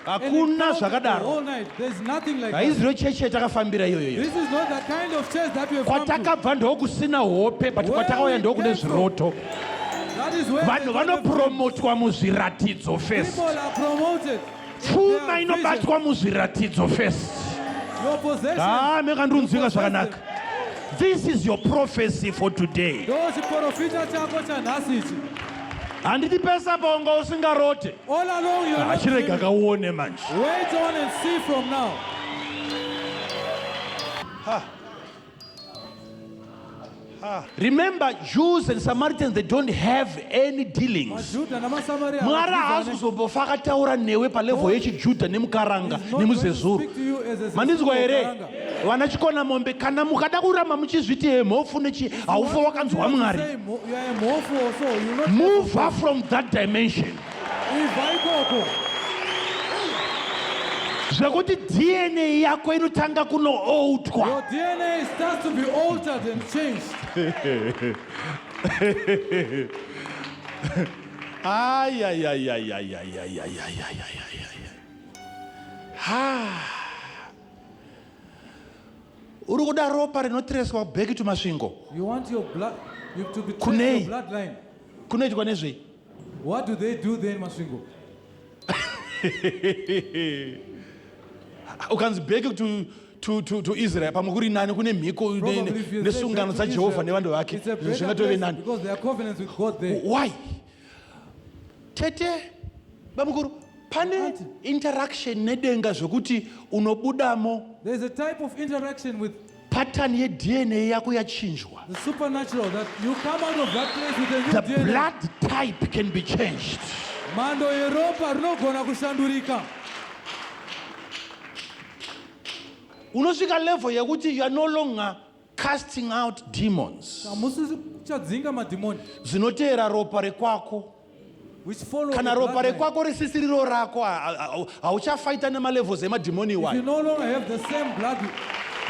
Hakuna zvakadaro. There's nothing like Haiziro chechi yatakafambira iyoyo. This is not the kind of church that we have come to. Kwatakabva ndokusina hope, but kwatakauya ndokune zviroto. That is where Vanhu vanopromotwa muzviratidzo first. people are promoted. Pfuma inobatwa muzviratidzo first. Your possession. Mekandunzwika zvakanaka. This is your prophecy for today. Handiti pesa bongo usingarote. All along you are not Achirega kaone manje. wait on and see from now. Remember, Jews and Samaritans, they don't have any dealings. Mwari haazozombofa akataura newe palevel yechiJudha nemukaranga nemuzezuru. Mandinzwa here? Vanachikona mombe kana mukada kuramba muchizviti mhofu nechi haufa wakanzwa Mwari. Move her from that dimension. Zvekuti DNA yako inotanga kunoutwa. Your DNA starts to be altered and changed. Uri kuda ropa rinotereswa back to masvingo. You want your blood to be traced your bloodline. Kunoitwa nezvei? What do they do then, Masvingo? Ukanzi back to Israel pamukuri nani kune mhiko nesungano dzaJehovha nevanhu vake zvingatove nani. Because there are covenants with God there. Why? Tete bamukuru pane interaction nedenga zvokuti unobudamo. There's a type of interaction with pattern ye-DNA yako yachinjwa. The supernatural, that you come out of that place with a new The DNA. blood type can be changed. Mando yeropa rinogona kushandurika. Unosvika level yekuti you are no longer casting out demons. Hamusisi kuchadzinga madhimoni. Zinoteera ropa rekwako. Which follow Kana the ropa bloodline. rekwako risisiriro rako hauchafighta nemalevels emadhimoni If you iwayo. no longer have the same blood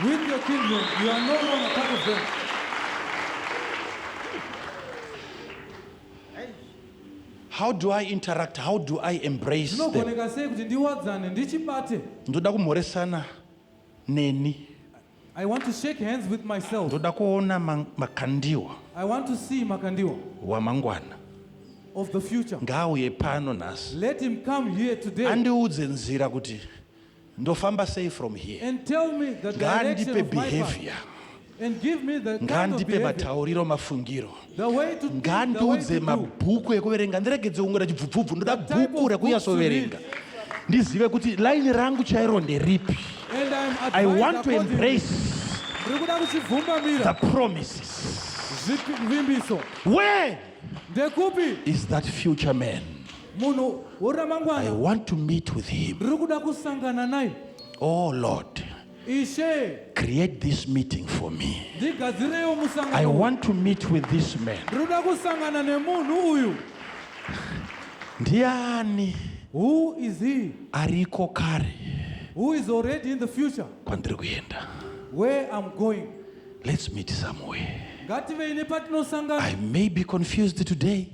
with your children, you are no longer part of them. How do I interact? How do I embrace them? Zvinogoneka sei kuti ndiwadzane ndichibate. Ndoda kumhoresana neni. I want to shake hands with myself. Ndoda kuona Makandiwa I want to see Makandiwa wamangwana. of the future. Ngauye pano nasi. Let him come here today Andiudze nzira kuti ndofamba sei from here. and tell me the direction Ngandipe of my path. behavior. And give me the kind of Ngandipe behavior. matauriro mafungiro. The way to think, the way Ngandiudze to do. mabhuku ekuverenga ndiregedze kungoda chibvubvubvu. Ndoda The type bhuku of books to rekunyasoverenga. Ndizive kuti line rangu chairo nderipi. And I'm I advised want to accordingly. embrace Ndikuda kuchibvumba the mira. promises. Zvimbiso. Where Ndekupi is that future man? munhu I woramangwana. want to meet with him. Ndikuda kusangana naye. Oh Lord, Ishe create this meeting for me. ndigadzirewo I musangano. want to meet with this man. Ndikuda kusangana nemunhu uyu. Ndiani Who is he? ariko kare Who is already in the future? kwandiri kuenda? Where I'm going. Let's meet somewhere. Ngative ine patinosangana. I may be confused today.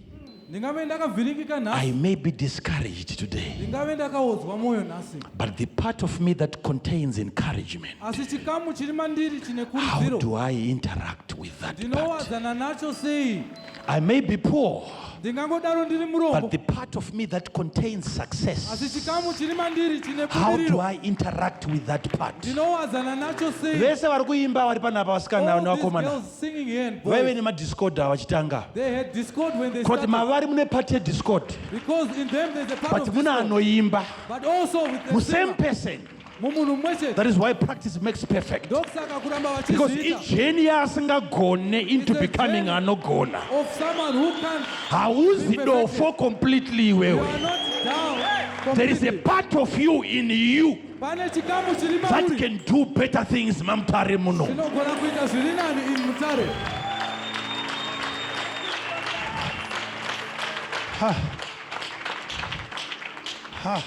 Ndingave ndakavhiringika nhasi. I may be discouraged today. Ndingave ndakaodzwa mwoyo nhasi. But the part of me that contains encouragement, Asi chikamu chiri mandiri chine how kurudziro. do I interact with that part? Ndinowadzana nacho sei? I may be poor, Ndingangodaro ndiri murombo. but the part of me that contains Asi success, chikamu chiri mandiri chine how do budiriro. I interact with that part? Ndinowadzana nacho sei? Vese vari kuimba vari panapa vasikana All these nevakomana girls singing here and vaive boys, nemadiscorda vachitanga they had discord when they kuti started. mavari mune part yediscord Because in them there's a part but of mune discord. anoimba But also with the musame singer. person. Mumunhu mwese. That is why practice makes perfect, Ndokusaka kuramba because vachizviita. ijeni yaasingagone into It's a becoming journey anogona. of someone who can. Hauzi dofo completely You iwewe. are not down. There is a completely. part of you in you Pane chikamu chiri that mauri. can do better things mamutare muno. Chinogona kuita zviri nani in mutare. Ha.